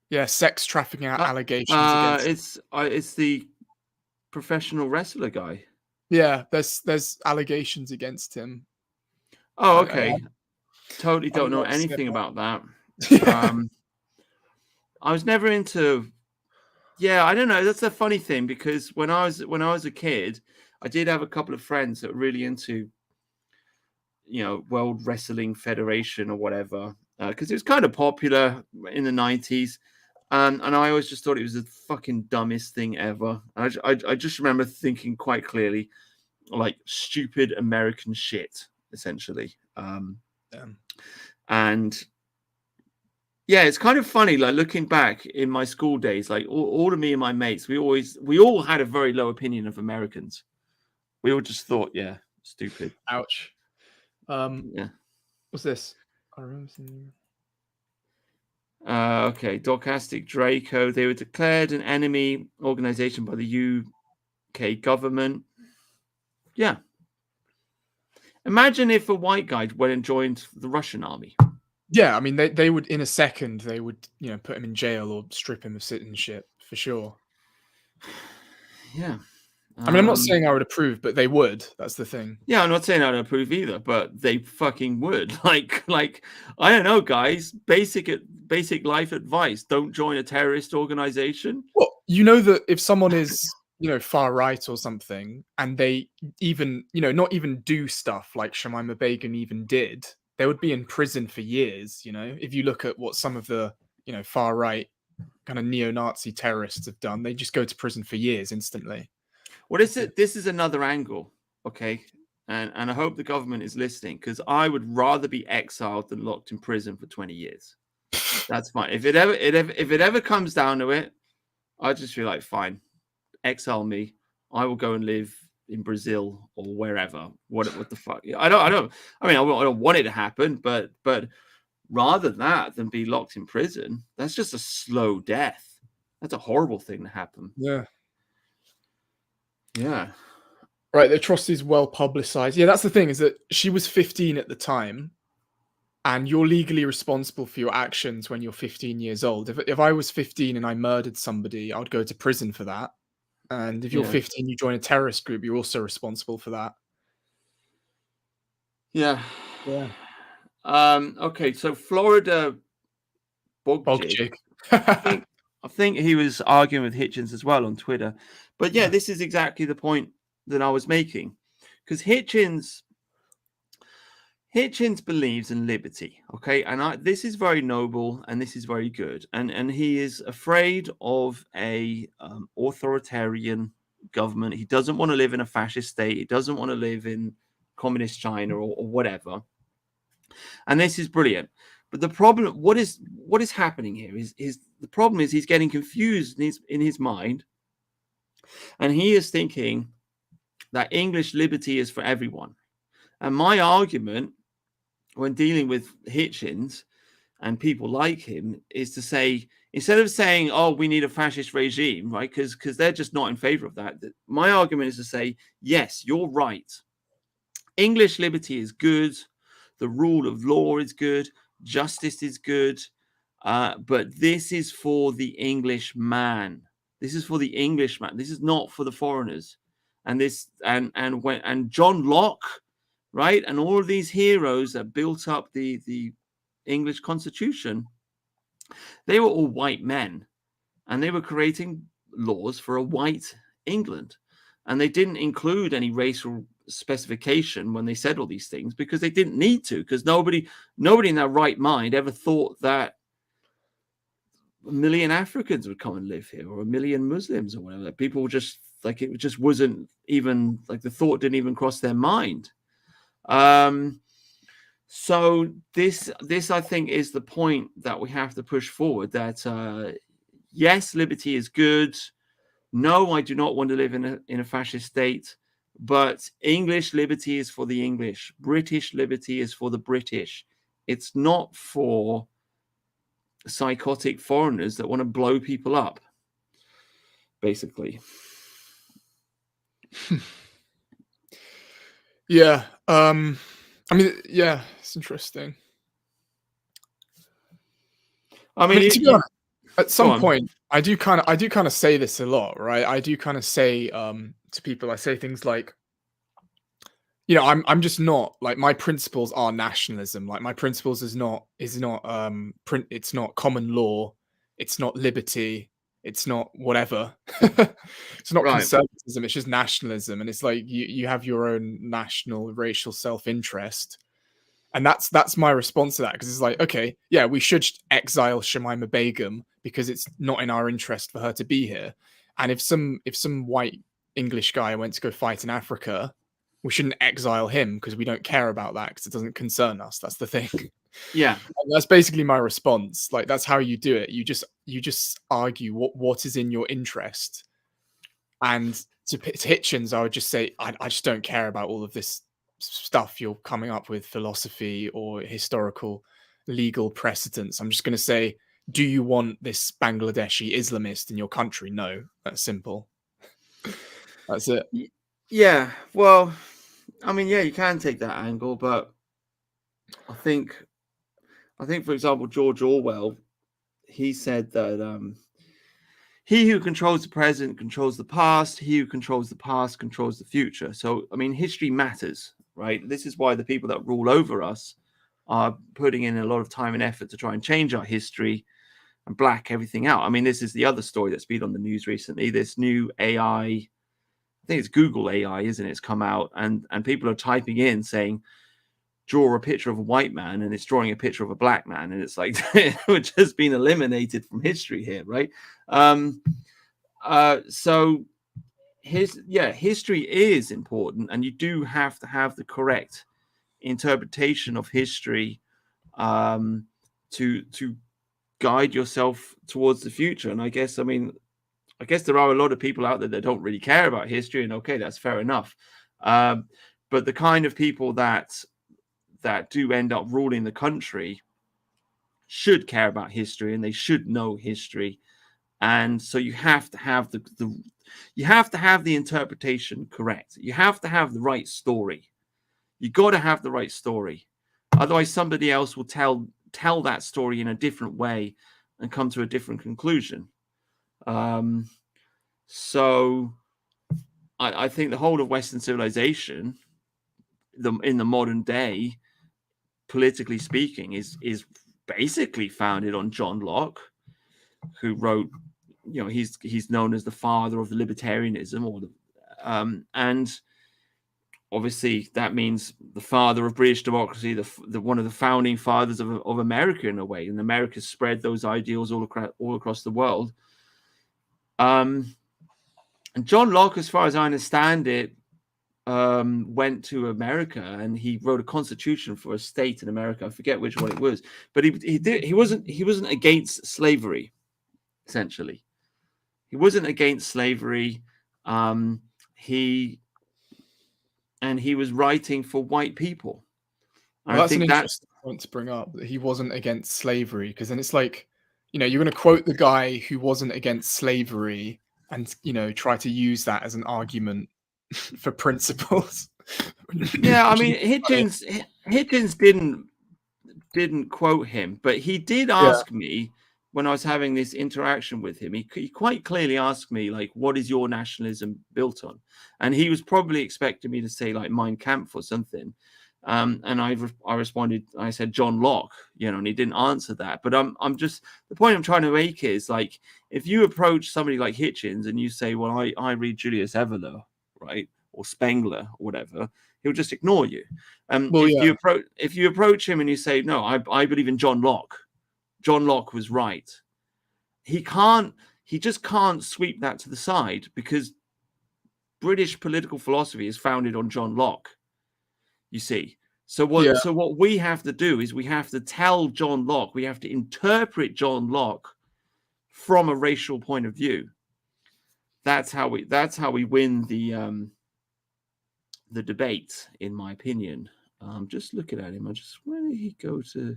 yeah, sex trafficking allegations against. It's the professional wrestler guy. Yeah, there's allegations against him. Oh, okay. Totally don't know anything about that. I was never into. Yeah, I don't know. That's a funny thing because when I was a kid, I did have a couple of friends that were really into, World Wrestling Federation or whatever, because it was kind of popular in the 90s. And I always just thought it was the fucking dumbest thing ever. I just remember thinking quite clearly, like, stupid American shit, essentially. And yeah, it's kind of funny, like looking back in my school days, like all of me and my mates, we all had a very low opinion of Americans. We all just thought, yeah, stupid. Ouch. Yeah. What's this? I remember seeing. Okay, Docastic Draco. They were declared an enemy organization by the UK government. Yeah. Imagine if a white guy went and joined the Russian army. Yeah, I mean, they would, in a second, they would, put him in jail or strip him of citizenship, for sure. Yeah. I mean, I'm not saying I would approve, but they would. That's the thing. Yeah, I'm not saying I'd approve either, but they fucking would. Like I don't know, guys. Basic life advice: don't join a terrorist organization. Well, that if someone is, far right or something, and they even, not even do stuff like Shamima Begum even did, they would be in prison for years. If you look at what some of the, far right kind of neo-Nazi terrorists have done, they just go to prison for years instantly. Well, this is another angle, okay? And I hope the government is listening, because I would rather be exiled than locked in prison for 20 years. That's fine. If it ever comes down to it, I just feel like, fine, exile me. I will go and live in Brazil or wherever. What the fuck? I don't. I mean, I don't want it to happen, but rather than be locked in prison, that's just a slow death. That's a horrible thing to happen. Yeah. Yeah. Right. The atrocity is well publicized. Yeah, that's the thing, is that she was 15 at the time, and you're legally responsible for your actions when you're 15 years old. If I was 15 and I murdered somebody, I would go to prison for that. And if you're Yeah. 15, you join a terrorist group, you're also responsible for that. Yeah. Yeah. Okay, so Florida Bogjig, Bogjig. I think he was arguing with Hitchens as well on Twitter. But yeah, this is exactly the point that I was making. Because Hitchens believes in liberty, okay? And this is very noble and this is very good. And he is afraid of a authoritarian government. He doesn't want to live in a fascist state. He doesn't want to live in communist China or whatever. And this is brilliant. But the problem, what is happening here is the problem is he's getting confused in his mind, and he is thinking that English liberty is for everyone. And my argument when dealing with Hitchens and people like him is to say, instead of saying, oh, we need a fascist regime, right? Because they're just not in favor of that. My argument is to say, yes, you're right. English liberty is good. The rule of law is good. Justice is good. But this is for the English man. This is for the Englishman. This is not for the foreigners. And John Locke, right, and all of these heroes that built up the English Constitution, they were all white men, and they were creating laws for a white England, and they didn't include any racial specification when they said all these things, because they didn't need to, because nobody in their right mind ever thought that a million Africans would come and live here, or a million Muslims, or whatever. People were just like, it just wasn't even like, the thought didn't even cross their mind. So this I think is the point that we have to push forward, that yes, liberty is good. No, I do not want to live in a fascist state, but English liberty is for the English. British liberty is for the British. It's not for psychotic foreigners that want to blow people up, basically. Yeah. I mean, yeah, it's interesting. I mean, to be honest, at some point, I do kind of say this a lot, right? I do kind of say to people, I say things like, you know, I'm just not, like, my principles are nationalism. Like, my principles is not it's not common law, it's not liberty, it's not whatever. It's not conservatism, it's just nationalism. And it's like, you have your own national racial self-interest. And that's my response to that, because it's like, okay, yeah, we should exile Shamima Begum because it's not in our interest for her to be here. And if some white English guy went to go fight in Africa, we shouldn't exile him because we don't care about that, because it doesn't concern us. That's the thing. Yeah. And that's basically my response. Like, that's how you do it. You just argue what is in your interest. And to Hitchens, I would just say, I just don't care about all of this stuff you're coming up with, philosophy or historical legal precedents. I'm just going to say, do you want this Bangladeshi Islamist in your country? No. That's simple. That's it. Yeah, well, I mean, yeah, you can take that angle, but I think, for example, George Orwell, he said that he who controls the present controls the past. He who controls the past controls the future. So, I mean, history matters, right? This is why the people that rule over us are putting in a lot of time and effort to try and change our history and black everything out. I mean, this is the other story that's been on the news recently. This new AI, I think it's Google AI, isn't it? It's come out, and people are typing in saying, draw a picture of a white man, and it's drawing a picture of a black man, and it's like, which has been eliminated from history here, right? So history is important, and you do have to have the correct interpretation of history to guide yourself towards the future. And I guess there are a lot of people out there that don't really care about history, and okay, that's fair enough. But the kind of people that do end up ruling the country should care about history, and they should know history. And so you have to have the interpretation correct. You have to have the right story. You got to have the right story. Otherwise, somebody else will tell that story in a different way and come to a different conclusion. So I think the whole of Western civilization, in the modern day, politically speaking, is basically founded on John Locke, who wrote, he's known as the father of libertarianism, and obviously that means the father of British democracy, the one of the founding fathers of America in a way, and America spread those ideals all across the world. And John Locke, as far as I understand it, went to America and he wrote a constitution for a state in America. I forget which one it was, but he wasn't against slavery. Essentially, he wasn't against slavery. He was writing for white people. Well, that's an interesting point to bring up, that he wasn't against slavery, because then it's like, you're going to quote the guy who wasn't against slavery and, try to use that as an argument for principles. Yeah, I mean, Hitchens didn't quote him, but he did ask me when I was having this interaction with him. He quite clearly asked me, like, what is your nationalism built on? And he was probably expecting me to say like Mein Kampf or something. And I responded, I said John Locke, and he didn't answer that. But I'm just, the point I'm trying to make is, like, if you approach somebody like Hitchens and you say, well, I read Julius Evola, right, or Spengler or whatever, he'll just ignore you. If you approach him and you say, no, I believe in John Locke. John Locke was right. He just can't sweep that to the side, because British political philosophy is founded on John Locke. You see, so what we have to do is we have to tell John Locke, we have to interpret John Locke from a racial point of view. That's how we win the debate, in my opinion. Just looking at him, where did he go to?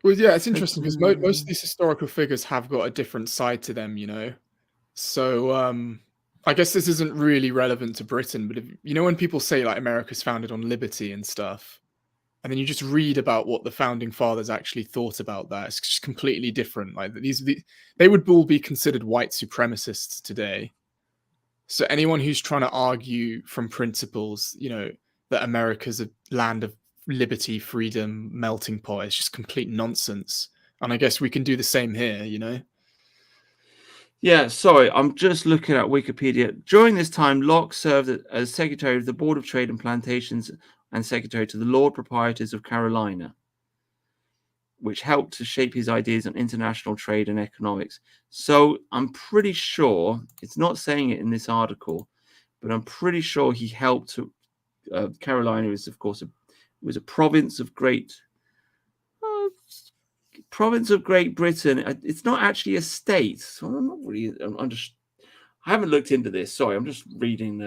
Well, yeah, it's interesting because most of these historical figures have got a different side to them, So I guess this isn't really relevant to Britain, but when people say like America's founded on liberty and stuff, and then you just read about what the founding fathers actually thought about that, it's just completely different. Like they would all be considered white supremacists today. So anyone who's trying to argue from principles, that America's a land of liberty, freedom, melting pot, is just complete nonsense. And I guess we can do the same here, Yeah, sorry, I'm just looking at Wikipedia. During this time, Locke served as Secretary of the Board of Trade and Plantations and Secretary to the Lord Proprietors of Carolina, which helped to shape his ideas on international trade and economics. So I'm pretty sure, it's not saying it in this article, but I'm pretty sure he helped to. Carolina is, of course, was a province of Great Britain. It's not actually a state, so I'm not really. I haven't looked into this. Sorry, I'm just reading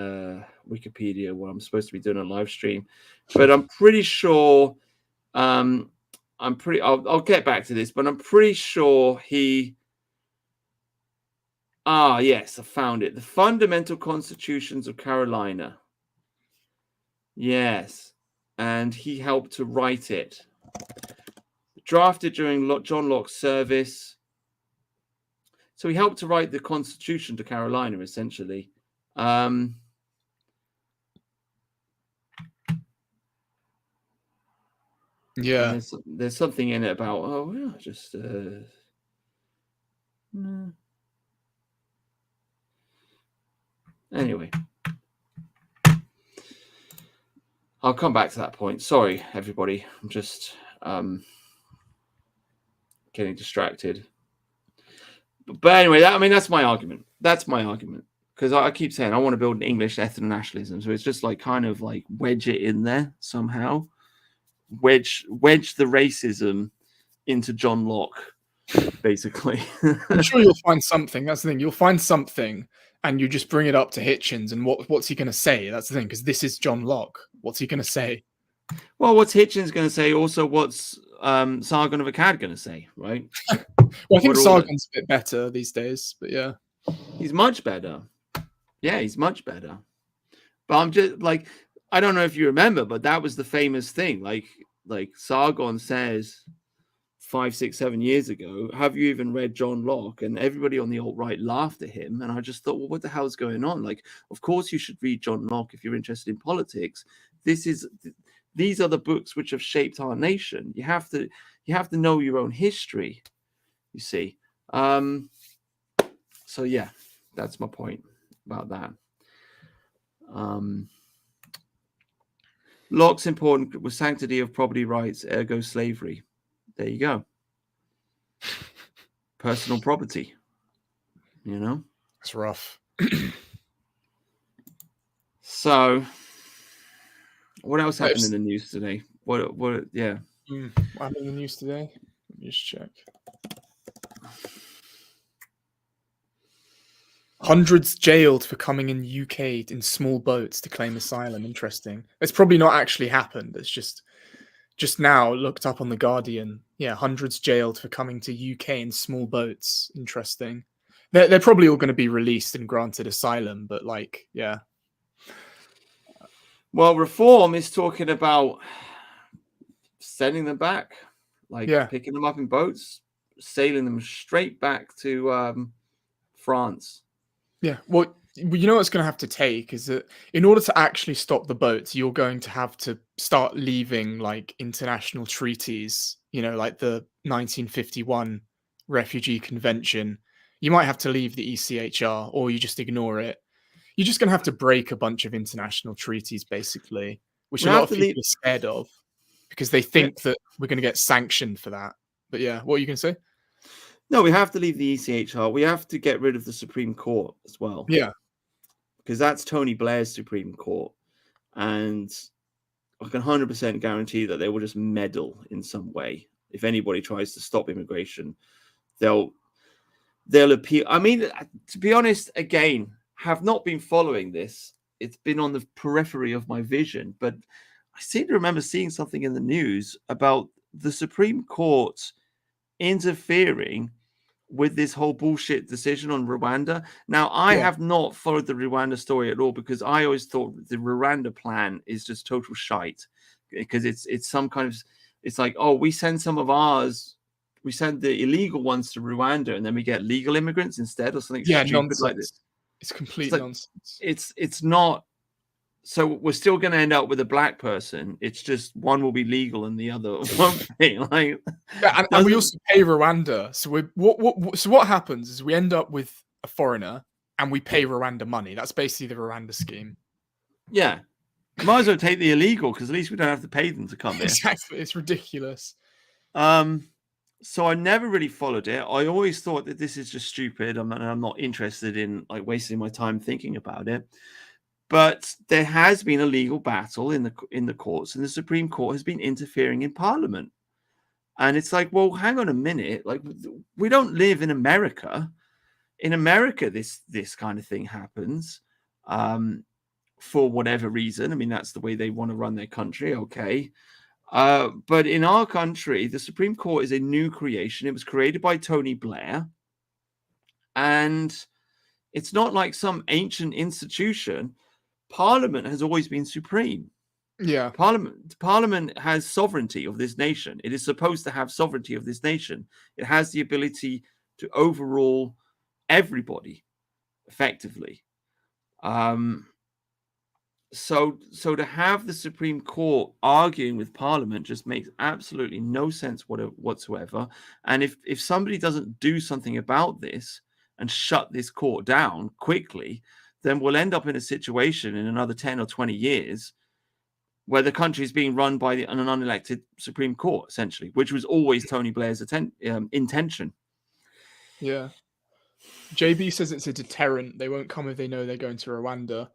Wikipedia while I'm supposed to be doing a live stream, but I'm pretty sure. I'll get back to this, but I'm pretty sure he. Yes, I found it. The Fundamental Constitutions of Carolina. Yes, and he helped to write it. Drafted during John Locke's service. So he helped to write the Constitution to Carolina, essentially. Yeah. There's something in it about, anyway. I'll come back to that point. Sorry, everybody. I'm just getting distracted. But anyway, that's my argument. That's my argument. Because I keep saying I want to build an English ethno-nationalism. So it's just like kind of like wedge it in there somehow. Wedge the racism into John Locke, basically. I'm sure you'll find something. That's the thing. You'll find something, and you just bring it up to Hitchens, and what's he going to say? That's the thing, because this is John Locke. What's he going to say? Well, what's Hitchens going to say? Also, what's Sargon of Akkad going to say? Right? Well, I think Sargon's a bit better these days, but yeah, he's much better. Yeah, he's much better. But I'm just like, I don't know if you remember, but that was the famous thing. Like Sargon says 5, 6, 7 years ago, have you even read John Locke? And everybody on the alt-right laughed at him. And I just thought, well, what the hell's going on? Like, of course you should read John Locke if you're interested in politics. These are the books which have shaped our nation. You have to know your own history, you see. So yeah, that's my point about that. Locke's important with sanctity of property rights, ergo slavery. There you go. Personal property. You know? it's rough. So what else happened in the news today? What yeah. What happened in the news today? Let me just check. Hundreds jailed for coming in UK in small boats to claim asylum. Interesting. It's probably not actually happened. It's just now looked up on the Guardian. Yeah, hundreds jailed for coming to UK in small boats. Interesting. They're probably all going to be released and granted asylum, but like, yeah. Well, Reform is talking about sending them back, like picking them up in boats, sailing them straight back to France. Yeah, well, you know what's going to have to take is that in order to actually stop the boats, you're going to have to start leaving like international treaties, you know, like the 1951 Refugee Convention. You might have to leave the ECHR or you just ignore it. You're just going to have to break a bunch of international treaties, basically, which a lot of people are scared of because they think that we're going to get sanctioned for that. But yeah, what are you going to say? No, we have to leave the ECHR. We have to get rid of the Supreme Court as well. Yeah. Because that's Tony Blair's Supreme Court. And I can 100% guarantee that they will just meddle in some way. If anybody tries to stop immigration, they'll appeal. I mean, to be honest, again, have not been following this. It's been on the periphery of my vision. But I seem to remember seeing something in the news about the Supreme Court interfering with this whole bullshit decision on Rwanda. Now, I have not followed the Rwanda story at all because I always thought the Rwanda plan is just total shite because it's some kind of, it's like, oh, we send some of ours, we send the illegal ones to Rwanda and then we get legal immigrants instead or something stupid nonsense. like this. It's complete nonsense. It's not. So we're still going to end up with a black person. It's just one will be legal and the other won't be. Like, and we also pay Rwanda. So what happens is we end up with a foreigner and we pay Rwanda money. That's basically the Rwanda scheme. Yeah, might as well take the illegal because at least we don't have to pay them to come here. Exactly, it's ridiculous. So I never really followed it. I always thought that this is just stupid. I'm not interested in like wasting my time thinking about it. But there has been a legal battle in the courts, and the Supreme Court has been interfering in Parliament. And it's like, well, hang on a minute. Like, we don't live in America. In America, this kind of thing happens for whatever reason. I mean, that's the way they want to run their country. Okay. But in our country, the Supreme Court is a new creation. It was created by Tony Blair. And it's not like some ancient institution. Parliament has always been supreme. Yeah. Parliament has sovereignty of this nation. It is supposed to have sovereignty of this nation. It has the ability to overrule everybody effectively. So to have the Supreme Court arguing with Parliament just makes absolutely no sense whatsoever. And if somebody doesn't do something about this and shut this court down quickly, then we'll end up in a situation in another 10 or 20 years where the country is being run by an unelected Supreme Court, essentially, which was always Tony Blair's intention. Yeah. JB says it's a deterrent. They won't come if they know they're going to Rwanda.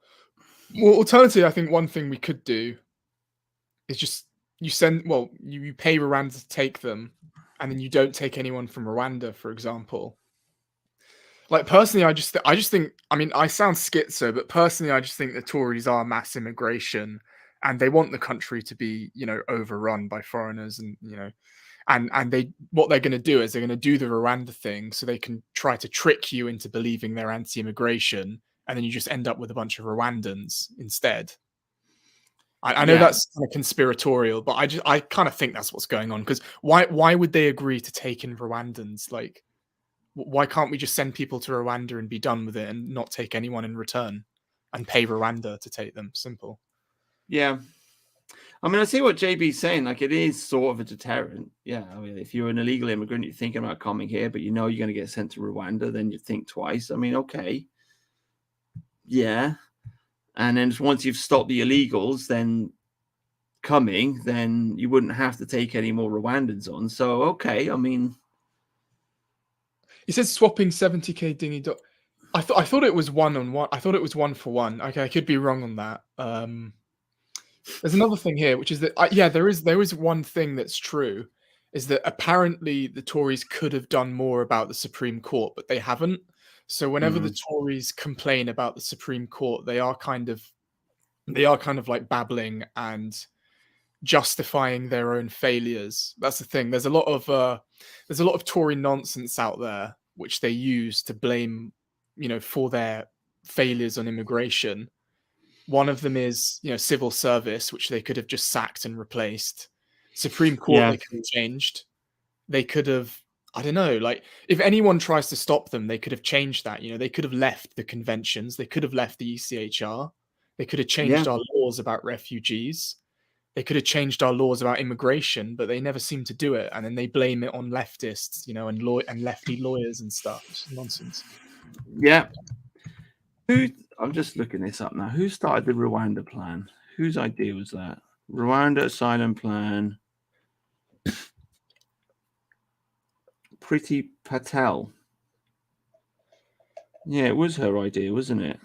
Well, alternatively, I think one thing we could do is just you pay Rwanda to take them, and then you don't take anyone from Rwanda, for example. Like personally, I just think. I mean, I sound schizo, but personally, I just think the Tories are mass immigration, and they want the country to be, overrun by foreigners, and and what they're going to do is they're going to do the Rwanda thing, so they can try to trick you into believing they're anti-immigration, and then you just end up with a bunch of Rwandans instead. I know that's kind of conspiratorial, but I kind of think that's what's going on. Because why would they agree to take in Rwandans? Like, why can't we just send people to Rwanda and be done with it and not take anyone in return and pay Rwanda to take them? Simple. Yeah. I mean, I see what JB's saying. Like, it is sort of a deterrent. Yeah. I mean, if you're an illegal immigrant, you're thinking about coming here, but you're going to get sent to Rwanda, then you think twice. I mean, okay. Yeah. And then once you've stopped the illegals, then you wouldn't have to take any more Rwandans on. So, okay. I mean, he says swapping 70k dinghy. I thought it was 1-on-1. I thought it was 1-for-1. Okay, I could be wrong on that. There's another thing here, which is that there is one thing that's true, is that apparently the Tories could have done more about the Supreme Court, but they haven't. So whenever the Tories complain about the Supreme Court, they are kind of like babbling and justifying their own failures. That's the thing. There's a lot of Tory nonsense out there which they use to blame, for their failures on immigration. One of them is, civil service, which they could have just sacked and replaced. Supreme Court, they could have changed. They could have, I don't know, like if anyone tries to stop them, they could have changed that. They could have left the conventions. They could have left the ECHR. They could have changed our laws about refugees. They could have changed our laws about immigration, but they never seem to do it. And then they blame it on leftists, and lefty lawyers and stuff. It's nonsense. Yeah. I'm just looking this up now. Who started the Rwanda plan? Whose idea was that? Rwanda asylum plan. Priti Patel. Yeah, it was her idea, wasn't it?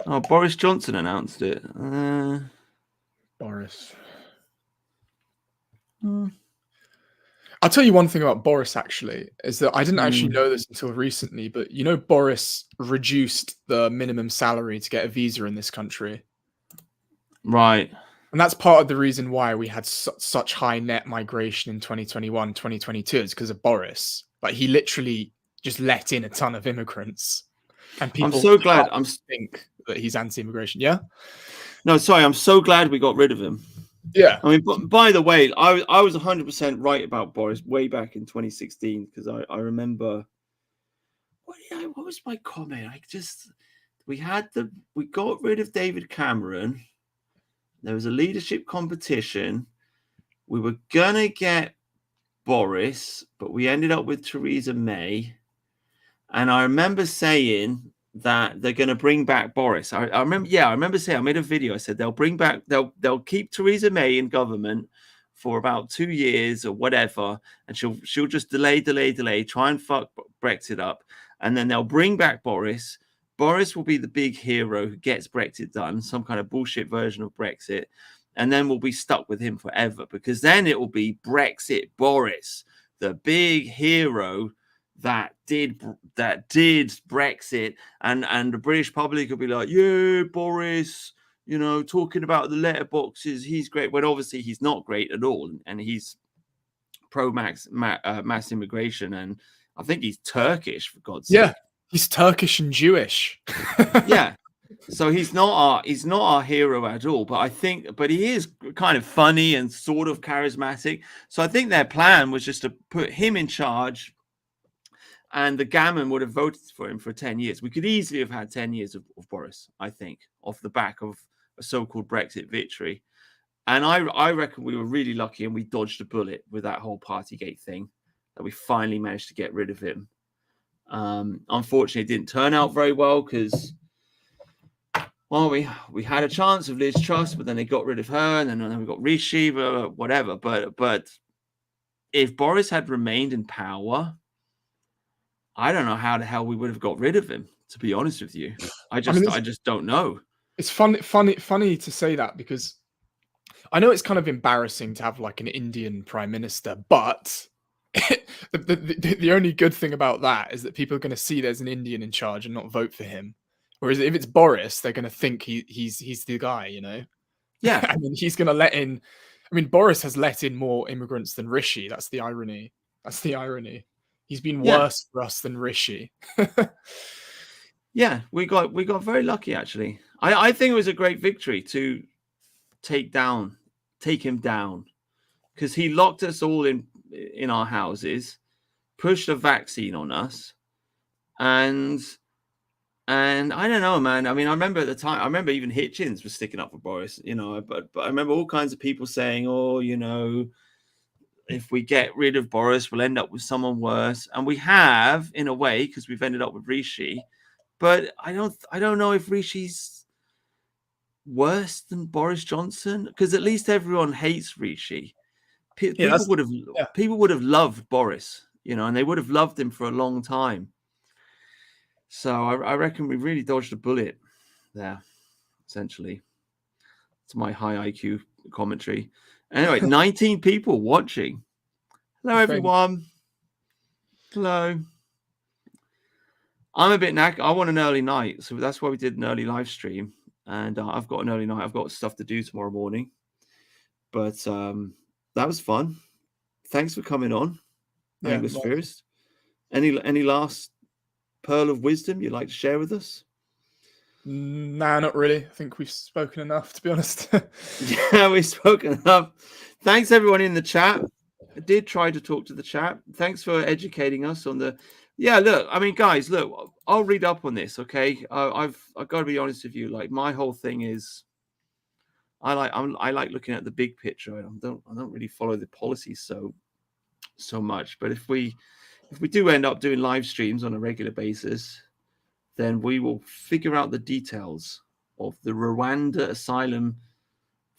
Oh, Boris Johnson announced it. Boris. I'll tell you one thing about Boris, actually, is that I didn't actually know this until recently, but Boris reduced the minimum salary to get a visa in this country. Right. And that's part of the reason why we had such high net migration in 2021, 2022, is because of Boris. Like, he literally just let in a ton of immigrants. And people I'm so glad think that he's anti-immigration. Yeah? No, sorry. I'm so glad we got rid of him. Yeah. I mean, by the way, I was 100% right about Boris way back in 2016, because I remember what was my comment? We got rid of David Cameron. There was a leadership competition. We were gonna get Boris, but we ended up with Theresa May. And I remember saying that they're going to bring back Boris. I remember saying, I made a video. I said they'll keep Theresa May in government for about 2 years or whatever, and she'll just delay, try and fuck Brexit up, and then they'll bring back Boris. Boris will be the big hero who gets Brexit done, some kind of bullshit version of Brexit, and then we'll be stuck with him forever, because then it will be Brexit Boris, the big hero that did Brexit, and the British public will be like, yeah, Boris, talking about the letterboxes, he's great, when obviously he's not great at all, and he's pro mass immigration, and I think he's Turkish, for God's sake. Yeah, he's Turkish and Jewish. Yeah. So he's not our hero at all, but he is kind of funny and sort of charismatic. So I think their plan was just to put him in charge, and the gammon would have voted for him for 10 years. We could easily have had 10 years of Boris, I think, off the back of a so-called Brexit victory. And I reckon we were really lucky, and we dodged a bullet with that whole Partygate thing, that we finally managed to get rid of him. Unfortunately, it didn't turn out very well, because well, we had a chance of Liz Truss, but then they got rid of her, and then we got Rishi, whatever. But if Boris had remained in power, I don't know how the hell we would have got rid of him. To be honest with you, I just don't know. It's funny to say that, because I know it's kind of embarrassing to have like an Indian prime minister, but the only good thing about that is that people are going to see there's an Indian in charge and not vote for him. Whereas if it's Boris, they're going to think he's the guy, you know? Yeah. I mean, he's going to let in. I mean, Boris has let in more immigrants than Rishi. That's the irony. That's the irony. He's been worse for us than Rishi. Yeah, we got very lucky, actually. I think it was a great victory to take him down, because he locked us all in our houses, pushed a vaccine on us, and I don't know, man. I mean, I remember at the time, I remember even Hitchens was sticking up for Boris, you know, but I remember all kinds of people saying, oh, you know, if we get rid of Boris, we'll end up with someone worse. And we have, in a way, because we've ended up with Rishi. But I don't know if Rishi's worse than Boris Johnson, because at least everyone hates Rishi. People would have loved Boris, you know, and they would have loved him for a long time. So I reckon we really dodged a bullet there, essentially. It's my high IQ commentary. Anyway, 19 people watching. Hello, everyone. Hello. I'm a bit knackered. I want an early night, so that's why we did an early live stream. And I've got an early night. I've got stuff to do tomorrow morning. But that was fun. Thanks for coming on, Angus First. Any last pearl of wisdom you'd like to share with us? Nah, not really. I think we've spoken enough, to be honest. Yeah, we've spoken enough. Thanks, everyone in the chat. I did try to talk to the chat. Thanks for educating us on the... Yeah, look, I mean, guys, look, I'll read up on this, okay? I've got to be honest with you. Like, my whole thing is, I like looking at the big picture. I don't really follow the policies so much. But if we do end up doing live streams on a regular basis, then we will figure out the details of the Rwanda asylum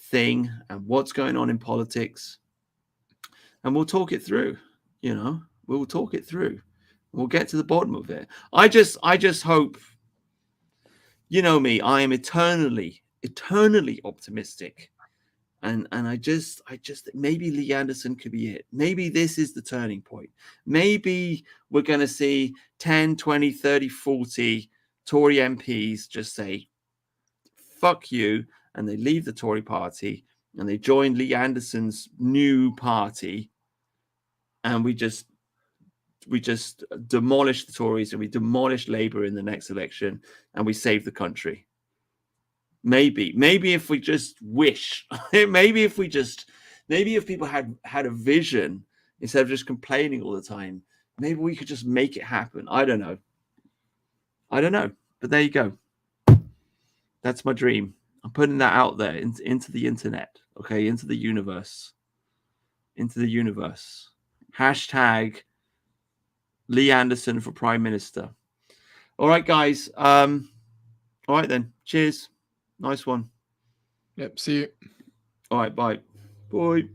thing and what's going on in politics, and we'll talk it through. You know, we'll talk it through. We'll get to the bottom of it. I just hope, you know me, I am eternally optimistic. And I just maybe Lee Anderson could be it. Maybe this is the turning point. Maybe we're going to see 10, 20, 30, 40 Tory MPs just say, fuck you, and they leave the Tory party and they join Lee Anderson's new party, and we just demolish the Tories and we demolish Labour in the next election and we save the country. Maybe if we just wish, maybe if people had a vision instead of just complaining all the time, maybe we could just make it happen. I don't know. But there you go. That's my dream. I'm putting that out there into the internet. Okay. Into the universe. Hashtag Lee Anderson for Prime Minister. All right, guys. All right then. Cheers. Nice one. Yep. See you. All right. Bye. Bye.